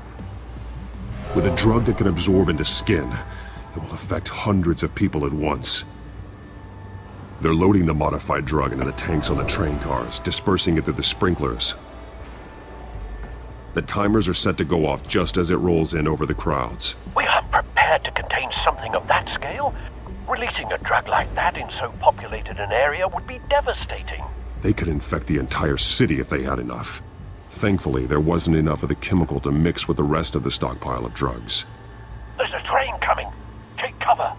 With a drug that can absorb into skin, it will affect hundreds of people at once. They're loading the modified drug into the tanks on the train cars, dispersing it through the sprinklers. The timers are set to go off just as it rolls in over the crowds. We aren't prepared to contain something of that scale. Releasing a drug like that in so populated an area would be devastating. They could infect the entire city if they had enough. Thankfully, there wasn't enough of the chemical to mix with the rest of the stockpile of drugs. There's a train coming. Take cover.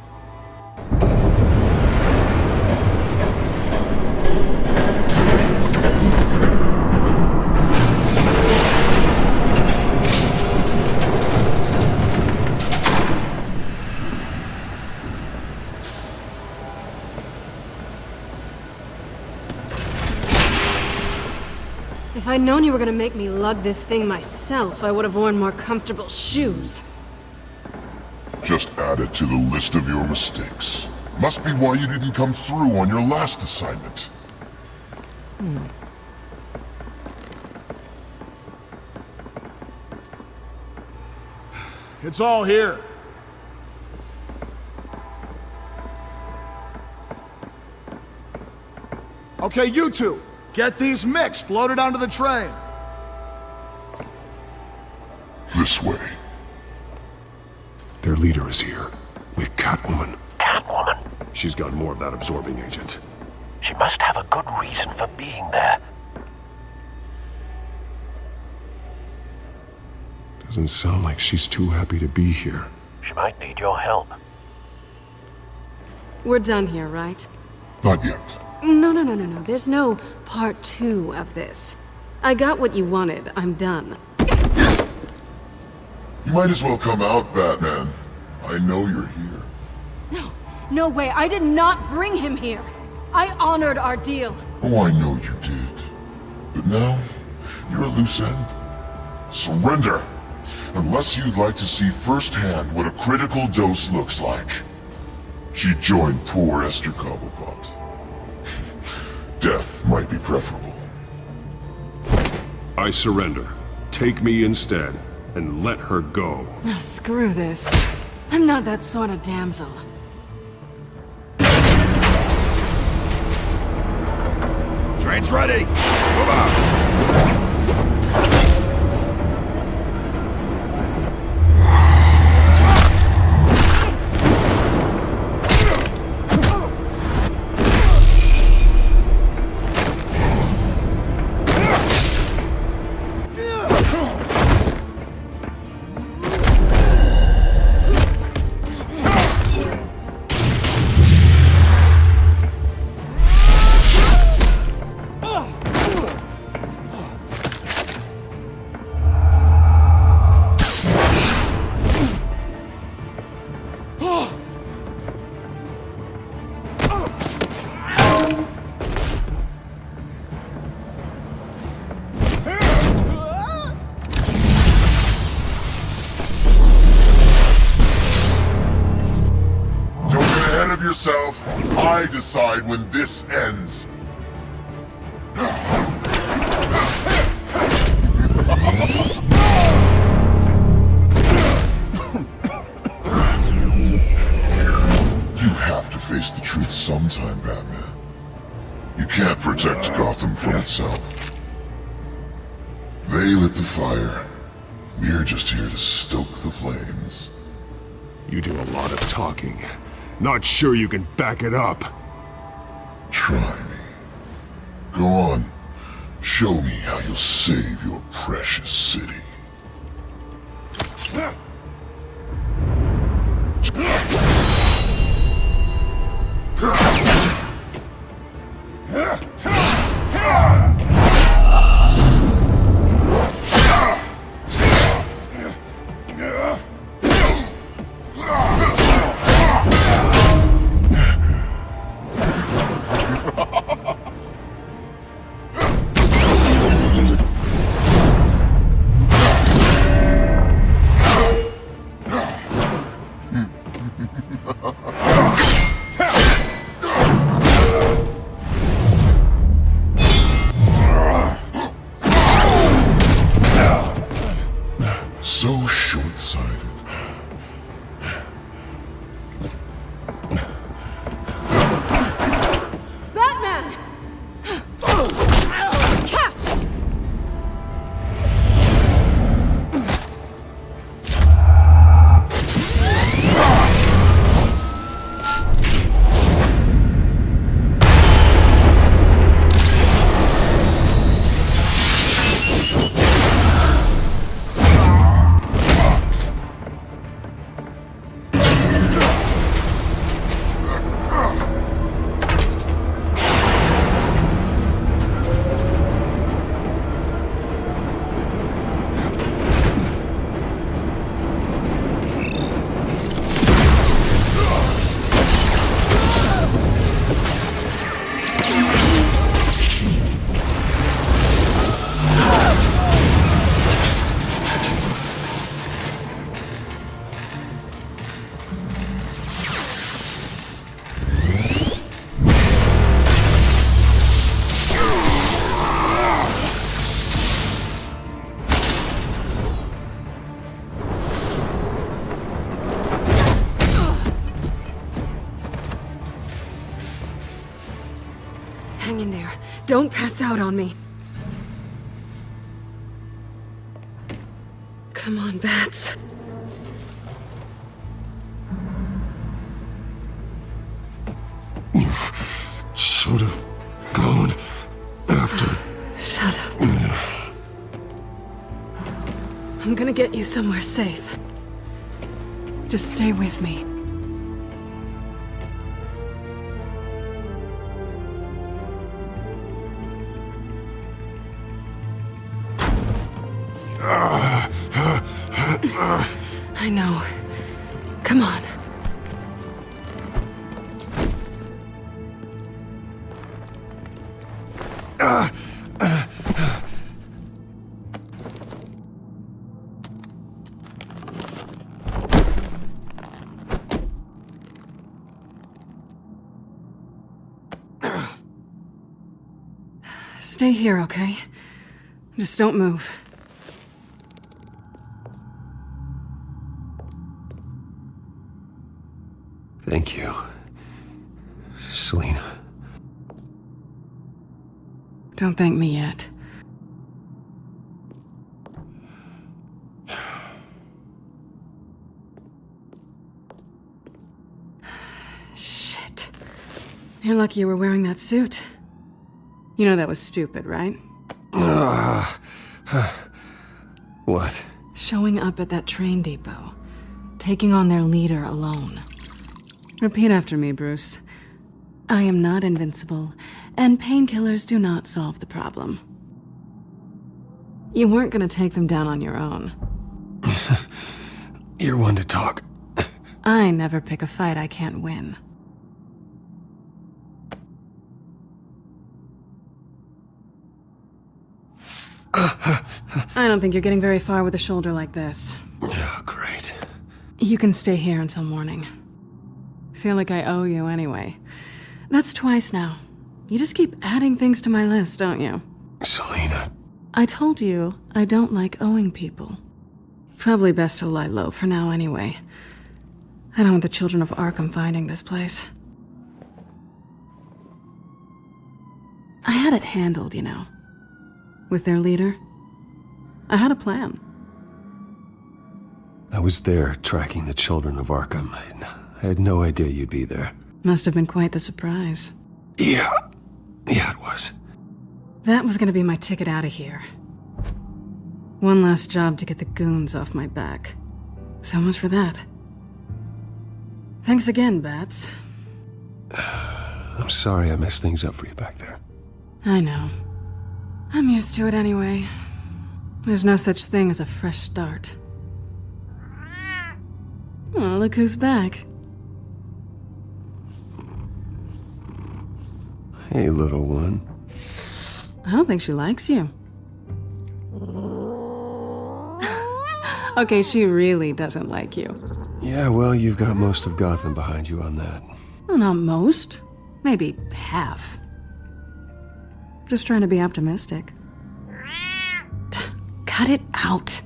If I'd known you were gonna make me lug this thing myself, I would have worn more comfortable shoes. Just add it to the list of your mistakes. Must be why you didn't come through on your last assignment. It's all here. Okay, you two, get these mixed, loaded onto the train. This way. Their leader is here, with Catwoman. Catwoman? She's got more of that absorbing agent. She must have a good reason for being there. Doesn't sound like she's too happy to be here. She might need your help. We're done here, right? Not yet. No. There's no part 2 of this. I got what you wanted. I'm done. You might as well come out, Batman. I know you're here. No way. I did not bring him here. I honored our deal. Oh, I know you did. But now, you're a loose end. Surrender! Unless you'd like to see firsthand what a critical dose looks like. She joined poor Esther Cobblepot. Death might be preferable. I surrender. Take me instead, and let her go. No, screw this. I'm not that sort of damsel. Train's ready! Move out! Yourself, I decide when this ends. You have to face the truth sometime, Batman. You can't protect Gotham from itself. They lit the fire. We're just here to stoke the flames. You do a lot of talking. Not sure you can back it up. Try me. Go on. Show me how you'll save your precious city. So short-sighted. Batman! Catch! Hang in there. Don't pass out on me. Come on, Bats. You should have gone after. Shut up. I'm gonna get you somewhere safe. Just stay with me. I know. Come on. Stay here, okay? Just don't move. Thank you, Selina. Don't thank me yet. Shit. You're lucky you were wearing that suit. You know that was stupid, right? What? Showing up at that train depot. Taking on their leader alone. Repeat after me, Bruce. I am not invincible, and painkillers do not solve the problem. You weren't gonna take them down on your own. You're one to talk. I never pick a fight I can't win. I don't think you're getting very far with a shoulder like this. Oh, great. You can stay here until morning. Feel like I owe you anyway. That's twice now. You just keep adding things to my list, don't you? Selina. I told you I don't like owing people. Probably best to lie low for now anyway. I don't want the children of Arkham finding this place. I had it handled, you know. With their leader. I had a plan. I was there tracking the children of Arkham. I had no idea you'd be there. Must have been quite the surprise. Yeah, it was. That was gonna be my ticket out of here. One last job to get the goons off my back. So much for that. Thanks again, Bats. I'm sorry I messed things up for you back there. I know. I'm used to it anyway. There's no such thing as a fresh start. Oh, look who's back. Hey, little one. I don't think she likes you. Okay, she really doesn't like you. Yeah, well, you've got most of Gotham behind you on that. Well, not most. Maybe half. Just trying to be optimistic. Cut it out.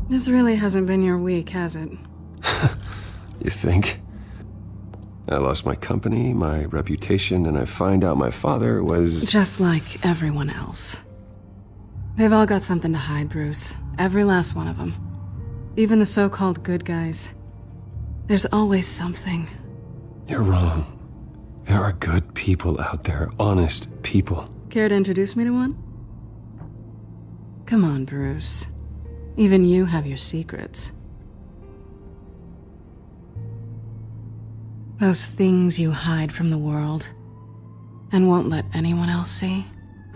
This really hasn't been your week, has it? You think? I lost my company, my reputation, and I find out my father was... Just like everyone else. They've all got something to hide, Bruce. Every last one of them. Even the so-called good guys. There's always something. You're wrong. There are good people out there, honest people. Care to introduce me to one? Come on, Bruce. Even you have your secrets. Those things you hide from the world and won't let anyone else see.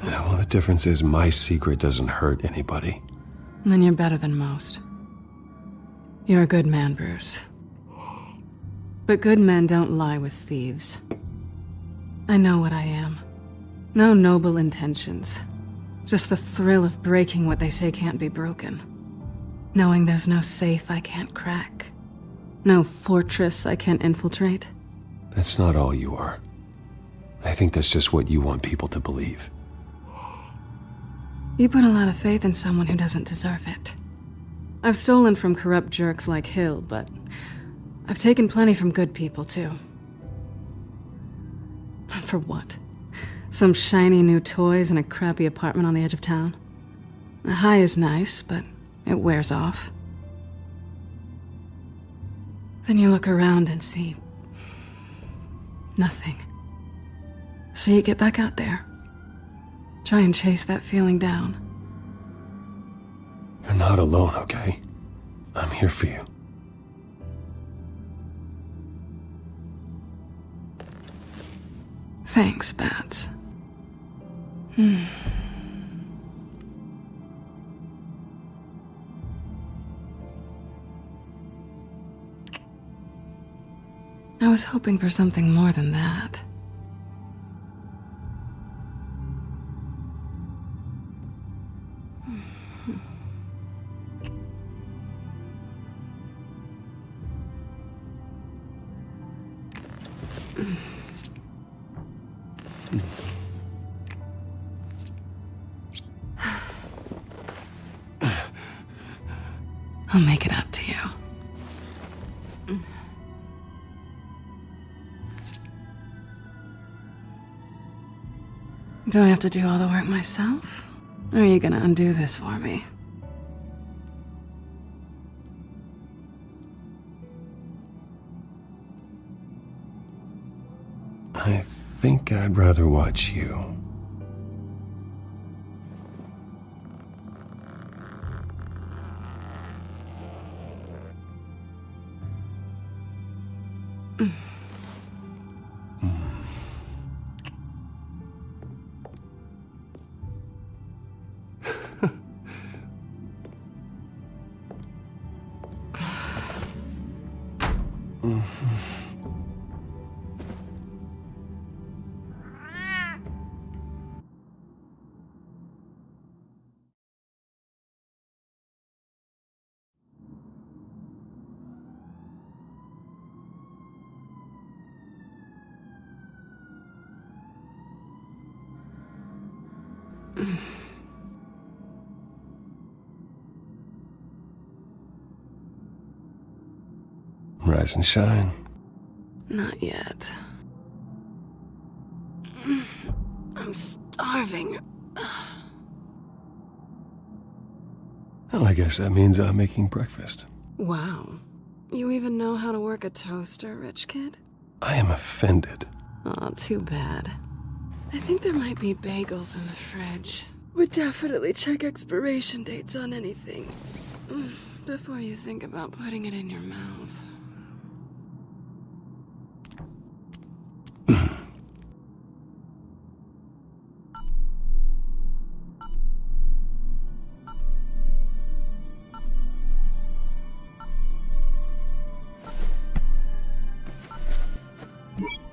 Yeah, well, the difference is my secret doesn't hurt anybody. Then you're better than most. You're a good man, Bruce. But good men don't lie with thieves. I know what I am. No noble intentions. Just the thrill of breaking what they say can't be broken. Knowing there's no safe I can't crack. No fortress I can't infiltrate. That's not all you are. I think that's just what you want people to believe. You put a lot of faith in someone who doesn't deserve it. I've stolen from corrupt jerks like Hill, but I've taken plenty from good people, too. For what? Some shiny new toys and a crappy apartment on the edge of town? The high is nice, but it wears off. Then you look around and see nothing. So you get back out there. Try and chase that feeling down. You're not alone, okay? I'm here for you. Thanks, Bats. I was hoping for something more than that. I'll make it up to you. Do I have to do all the work myself? Or are you gonna undo this for me? I think I'd rather watch you. Rise and shine. Not yet. I'm starving. Well, I guess that means I'm making breakfast. Wow. You even know how to work a toaster, rich kid? I am offended. Aw, too bad. I think there might be bagels in the fridge. Would definitely check expiration dates on anything before you think about putting it in your mouth.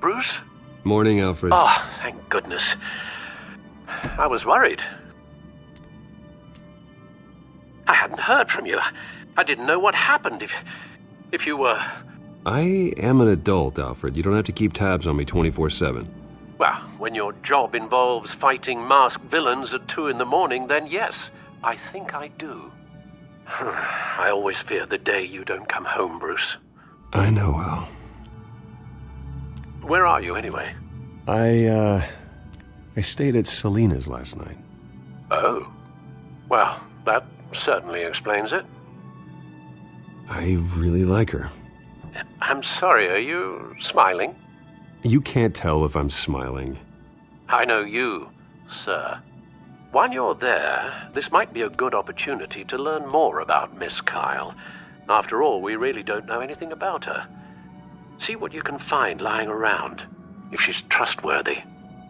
Bruce? Morning, Alfred. Oh, thank goodness. I was worried. I hadn't heard from you. I didn't know what happened if you were... I am an adult, Alfred. You don't have to keep tabs on me 24/7. Well, when your job involves fighting masked villains at 2 in the morning, then yes, I think I do. I always fear the day you don't come home, Bruce. I know, Al. Where are you, anyway? I stayed at Selena's last night. Oh. Well, that certainly explains it. I really like her. I'm sorry, are you smiling? You can't tell if I'm smiling. I know you, sir. While you're there, this might be a good opportunity to learn more about Miss Kyle. After all, we really don't know anything about her. See what you can find lying around. If she's trustworthy,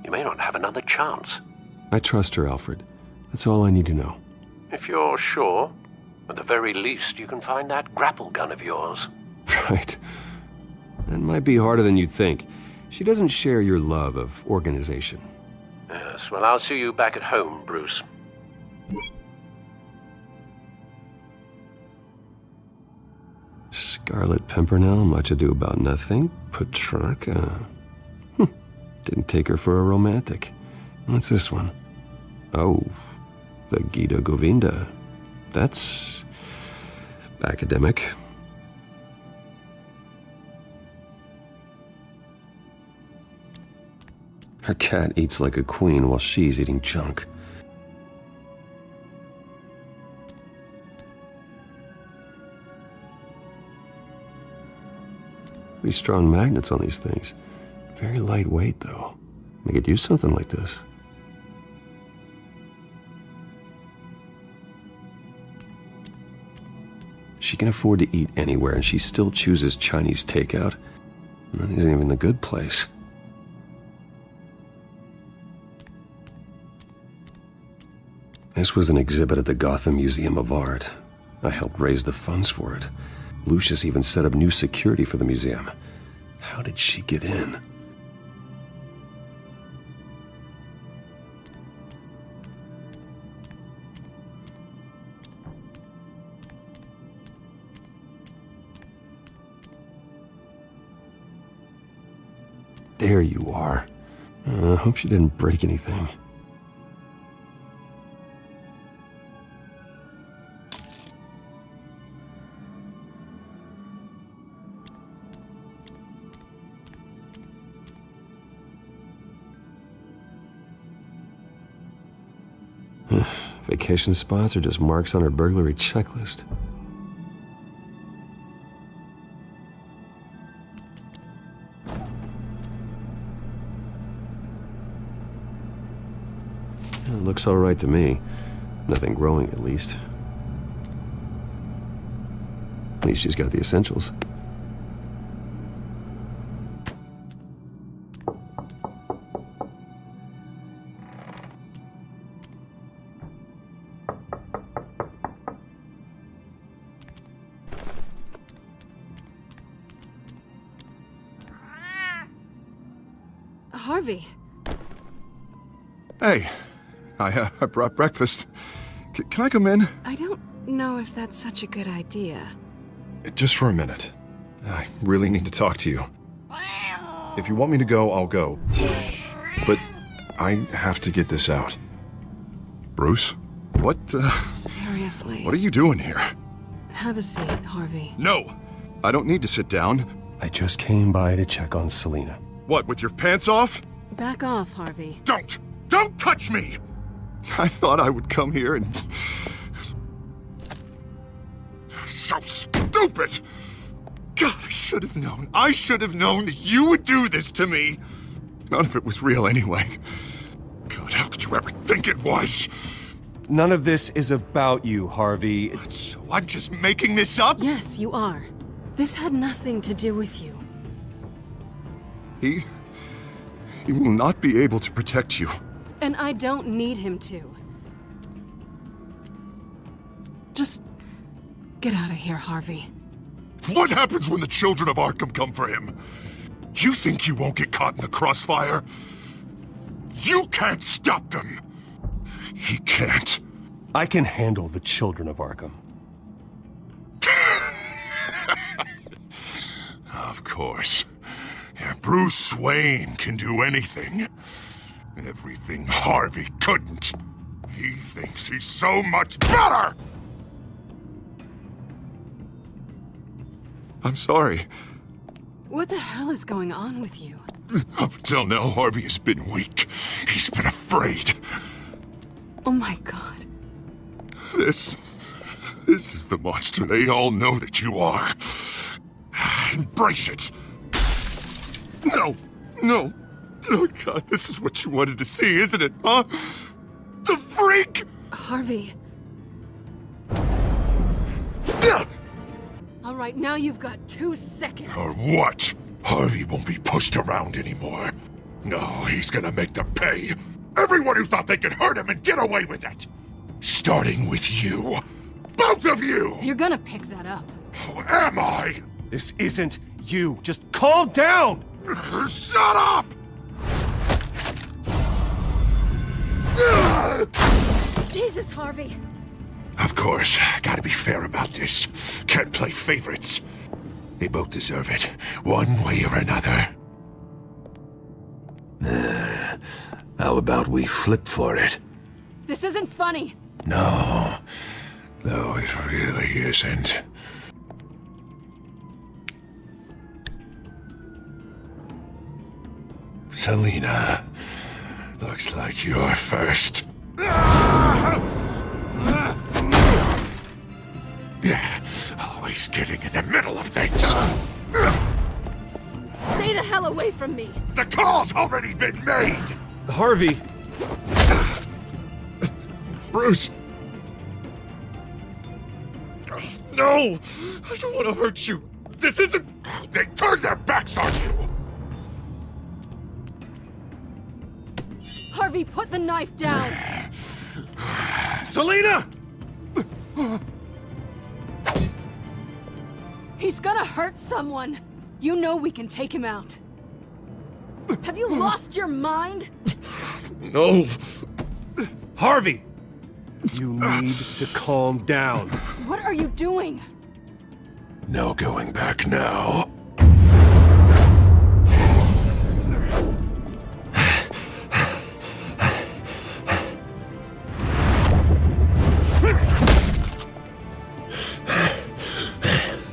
you may not have another chance. I trust her, Alfred. That's all I need to know. If you're sure, at the very least, you can find that grapple gun of yours. Right. That might be harder than you'd think. She doesn't share your love of organization. Yes, well, I'll see you back at home, Bruce. Scarlet Pimpernel, much ado about nothing. Petrarca. Didn't take her for a romantic. What's this one? Oh, the Gita Govinda. That's academic. Her cat eats like a queen while she's eating junk. Pretty strong magnets on these things. Very lightweight, though. I could use something like this. She can afford to eat anywhere, and she still chooses Chinese takeout. And that isn't even the good place. This was an exhibit at the Gotham Museum of Art. I helped raise the funds for it. Lucius even set up new security for the museum. How did she get in? There you are. I hope she didn't break anything. Vacation spots are just marks on her burglary checklist. It looks all right to me. Nothing growing, at least. At least she's got the essentials. Harvey. Hey, I brought breakfast. Can I come in? I don't know if that's such a good idea. Just for a minute. I really need to talk to you. If you want me to go, I'll go. But I have to get this out. Bruce? What, Seriously. What are you doing here? Have a seat, Harvey. No! I don't need to sit down. I just came by to check on Selena. What, with your pants off? Back off, Harvey. Don't touch me! I thought I would come here and... so stupid! God, I should have known. I should have known that you would do this to me. None of it was real anyway. God, how could you ever think it was? None of this is about you, Harvey. So I'm just making this up? Yes, you are. This had nothing to do with you. He will not be able to protect you. And I don't need him to. Just get out of here, Harvey. What happens when the children of Arkham come for him? You think you won't get caught in the crossfire? You can't stop them. He can't. I can handle the children of Arkham. Of course. Yeah, Bruce Wayne can do anything. Everything Harvey couldn't. He thinks he's so much better! I'm sorry. What the hell is going on with you? Up until now, Harvey has been weak. He's been afraid. Oh my God. This is the monster they all know that you are. Embrace it. No. Oh God, this is what you wanted to see, isn't it, huh? The freak! Harvey. All right, now you've got 2 seconds. Or what? Harvey won't be pushed around anymore. No, he's gonna make them pay. Everyone who thought they could hurt him and get away with it. Starting with you. Both of you! You're gonna pick that up. Who am I? This isn't you. Just calm down! Shut up! Jesus, Harvey. Of course, gotta be fair about this. Can't play favorites. They both deserve it, one way or another. How about we flip for it? This isn't funny. No, it really isn't. Selina, looks like you're first. Yeah, always getting in the middle of things. Stay the hell away from me. The call's already been made. Harvey. Bruce. No, I don't want to hurt you. This isn't... They turned their backs on you. Harvey, put the knife down. Selina! He's gonna hurt someone. You know we can take him out. Have you lost your mind? No. Harvey! You need to calm down. What are you doing? No going back now.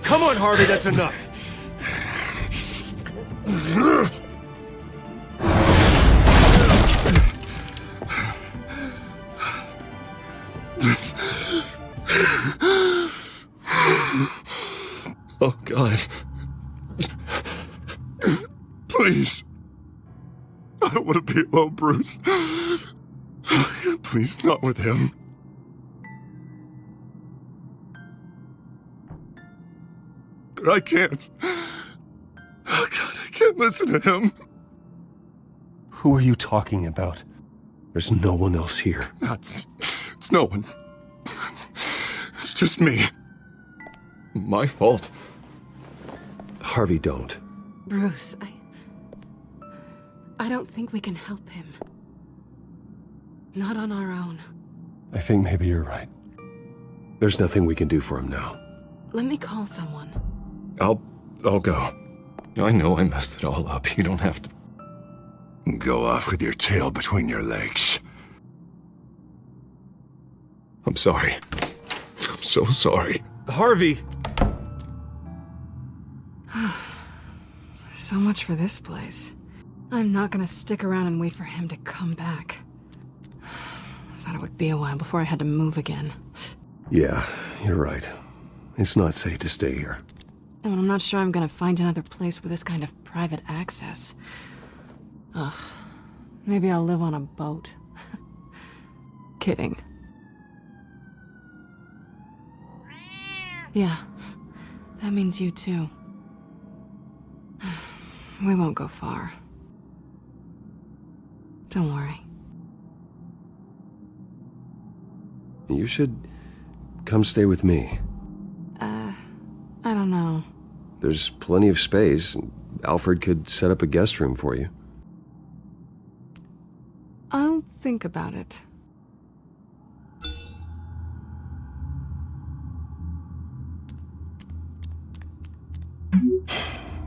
Come on, Harvey, that's enough. Oh, God. Please. I don't want to be alone, Bruce. Please, not with him. But I can't. Oh, God, I can't listen to him. Who are you talking about? There's no one else here. It's no one. It's just me. My fault. Harvey, don't. Bruce, I don't think we can help him. Not on our own. I think maybe you're right. There's nothing we can do for him now. Let me call someone. I'll go. I know I messed it all up. You don't have to go off with your tail between your legs. I'm sorry. I'm so sorry. Harvey! So much for this place. I'm not gonna stick around and wait for him to come back. Thought it would be a while before I had to move again. Yeah, you're right. It's not safe to stay here. And I'm not sure I'm gonna find another place with this kind of private access. Ugh. Maybe I'll live on a boat. Kidding. Yeah. That means you too. We won't go far. Don't worry. You should come stay with me. I don't know. There's plenty of space. Alfred could set up a guest room for you. I'll think about it.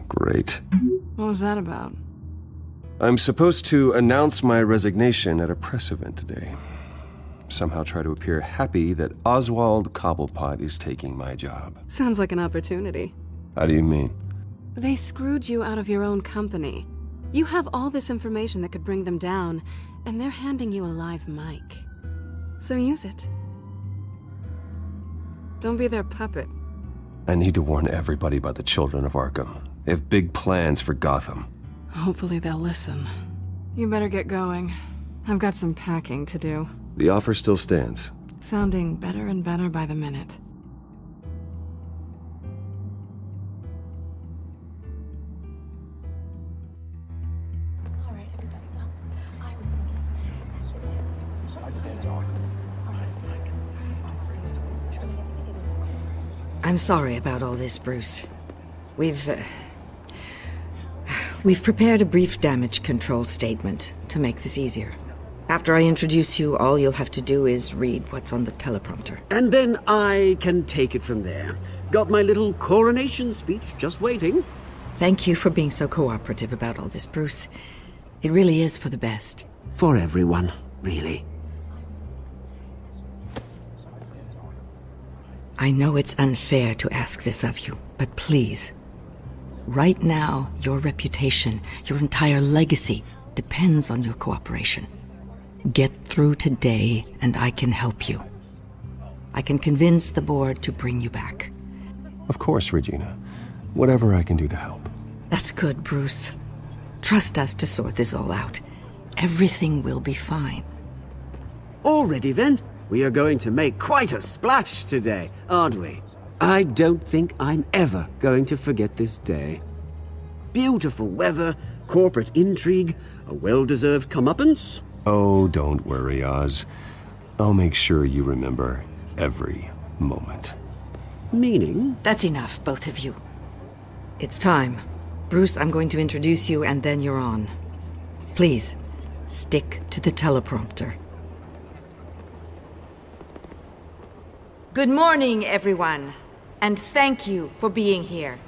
Great. What was that about? I'm supposed to announce my resignation at a press event today. Somehow try to appear happy that Oswald Cobblepot is taking my job. Sounds like an opportunity. How do you mean? They screwed you out of your own company. You have all this information that could bring them down, and they're handing you a live mic. So use it. Don't be their puppet. I need to warn everybody about the children of Arkham. They have big plans for Gotham. Hopefully they'll listen. You better get going. I've got some packing to do. The offer still stands. Sounding better and better by the minute. I'm sorry about all this, Bruce. We've prepared a brief damage control statement to make this easier. After I introduce you, all you'll have to do is read what's on the teleprompter. And then I can take it from there. Got my little coronation speech just waiting. Thank you for being so cooperative about all this, Bruce. It really is for the best. For everyone, really. I know it's unfair to ask this of you, but please. Right now, your reputation, your entire legacy, depends on your cooperation. Get through today, and I can help you. I can convince the board to bring you back. Of course, Regina. Whatever I can do to help. That's good, Bruce. Trust us to sort this all out. Everything will be fine. Already then, we are going to make quite a splash today, aren't we? I don't think I'm ever going to forget this day. Beautiful weather, corporate intrigue, a well-deserved comeuppance. Oh, don't worry, Oz. I'll make sure you remember every moment. Meaning? That's enough, both of you. It's time. Bruce, I'm going to introduce you, and then you're on. Please, stick to the teleprompter. Good morning, everyone, and thank you for being here.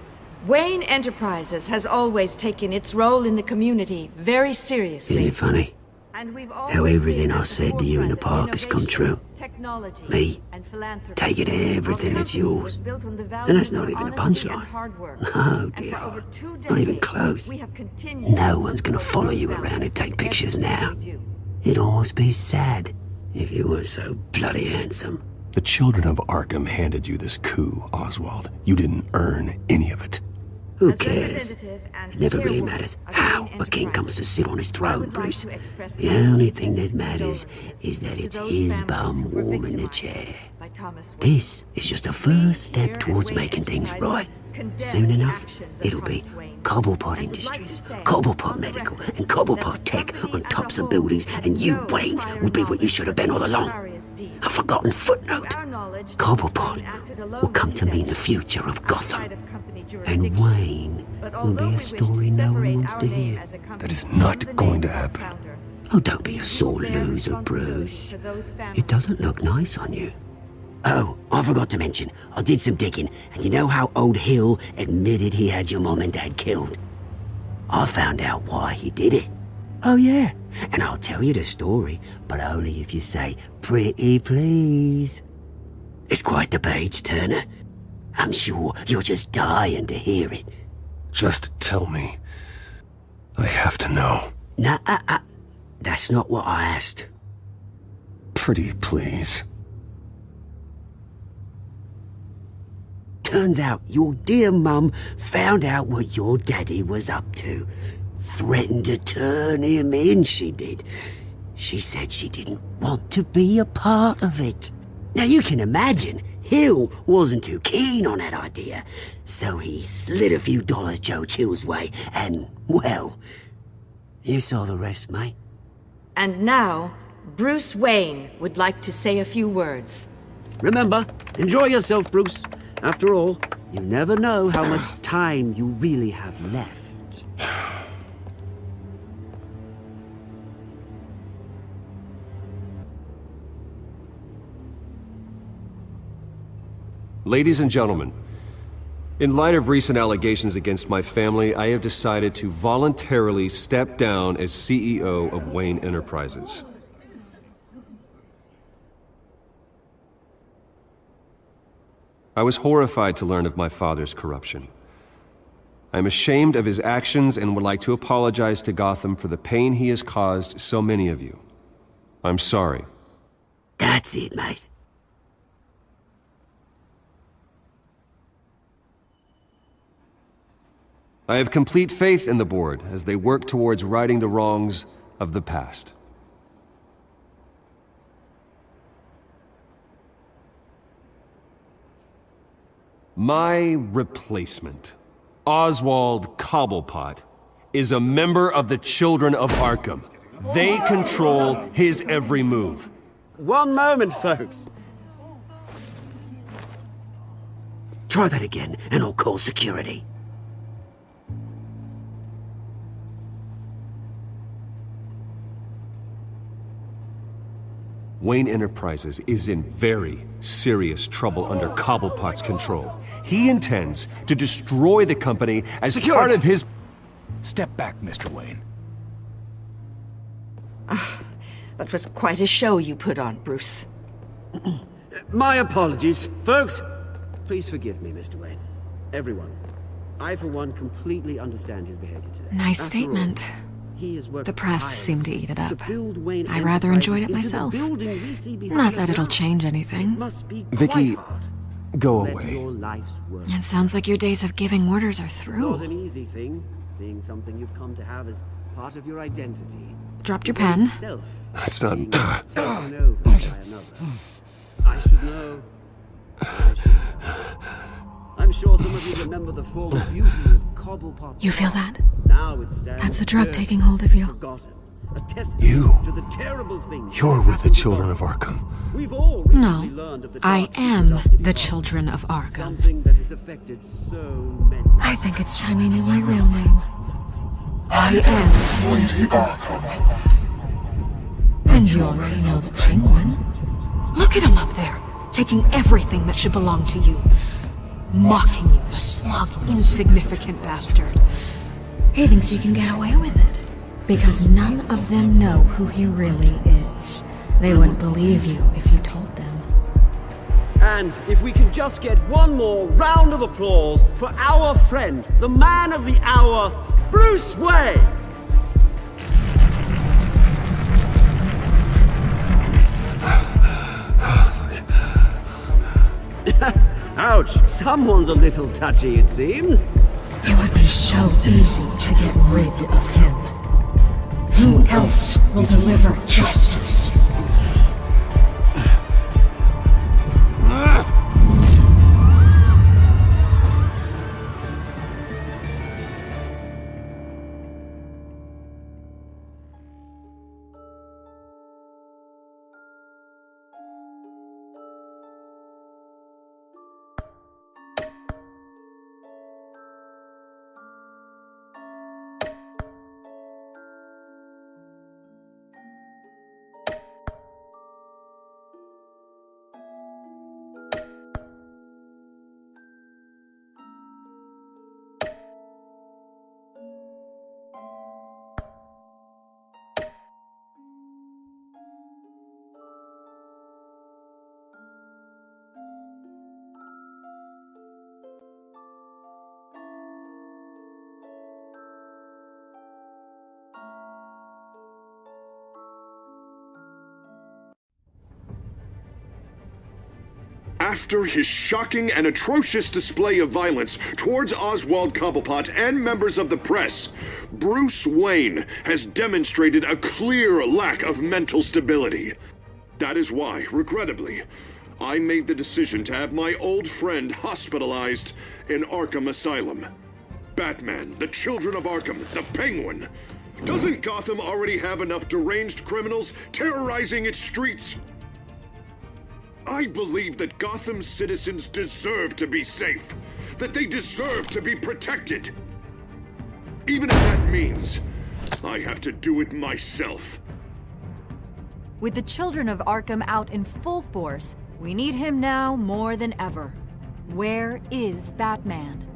Wayne Enterprises has always taken its role in the community very seriously. Isn't it funny? How everything I said to you in the park has come true. Me, taking everything that's yours. And that's not even a punchline. No, dear heart. Not even close. No one's gonna follow you around and take pictures now. It'd almost be sad if you weren't so bloody handsome. The children of Arkham handed you this coup, Oswald. You didn't earn any of it. Who cares? It never really matters how a king comes to sit on his throne, Bruce. The only thing that matters is that it's his bum warm in the chair. This is just a first step towards making things right. Soon enough, it'll be Cobblepot Industries, Cobblepot Medical, and Cobblepot Tech on tops of buildings, and you, Waynes, will be what you should have been all along. A forgotten footnote. Cobblepot will come to mean the future of Gotham. And Wayne will be a story no one wants to hear. That is not going to happen. Oh, don't be a sore loser, Bruce. It doesn't look nice on you. Oh, I forgot to mention, I did some digging, and you know how old Hill admitted he had your mom and dad killed? I found out why he did it. Oh, yeah, and I'll tell you the story, but only if you say, pretty please. It's quite the page turner. I'm sure you're just dying to hear it. Just tell me. I have to know. Nah, that's not what I asked. Pretty please. Turns out your dear mum found out what your daddy was up to. Threatened to turn him in, she did. She said she didn't want to be a part of it. Now you can imagine, Hill wasn't too keen on that idea. So he slid a few dollars Joe Chill's way, and, well, you saw the rest, mate. And now, Bruce Wayne would like to say a few words. Remember, enjoy yourself, Bruce. After all, you never know how much time you really have left. Ladies and gentlemen, in light of recent allegations against my family, I have decided to voluntarily step down as CEO of Wayne Enterprises. I was horrified to learn of my father's corruption. I am ashamed of his actions and would like to apologize to Gotham for the pain he has caused so many of you. I'm sorry. That's it, mate. I have complete faith in the board as they work towards righting the wrongs of the past. My replacement, Oswald Cobblepot, is a member of the Children of Arkham. They control his every move. One moment, folks. Try that again, and I'll call security. Wayne Enterprises is in very serious trouble under Cobblepot's control. He intends to destroy the company as part of his... Step back, Mr. Wayne. That was quite a show you put on, Bruce. My apologies. Folks, please forgive me, Mr. Wayne. Everyone. I, for one, completely understand his behavior today. Nice statement. The press seemed to eat it up. I rather enjoyed it myself. Not that it'll change anything. Vicky, go away. It sounds like your days of giving orders are It's not through. an easy thing, seeing something you've come to have as part of your identity. Dropped your pen. That's not... Taken over by another. I should know. I'm sure some of you remember the former beauty of Cobblepot. You feel that? Now it stands That's the drug taking hold of you. forgotten. A testament You. to the terrible things You're with the Children of Arkham. we've all recently No, learned of the I dark am secret of the Children of Arkham. something that has affected so many. I think it's time you knew my real name. I am Lady Arkham. And you already know the Penguin. Look at him up there, taking everything that should belong to you. Mocking you, the smug, insignificant bastard. He thinks he can get away with it. Because none of them know who he really is. They wouldn't believe you if you told them. And if we can just get one more round of applause for our friend, the man of the hour, Bruce Wayne! Ouch, someone's a little touchy, it seems. It would be so easy to get rid of him. Who else will deliver justice? After his shocking and atrocious display of violence towards Oswald Cobblepot and members of the press, Bruce Wayne has demonstrated a clear lack of mental stability. That is why, regrettably, I made the decision to have my old friend hospitalized in Arkham Asylum. Batman, the Children of Arkham, the Penguin. Doesn't Gotham already have enough deranged criminals terrorizing its streets? I believe that Gotham's citizens deserve to be safe, that they deserve to be protected. Even if that means I have to do it myself. With the Children of Arkham out in full force, we need him now more than ever. Where is Batman?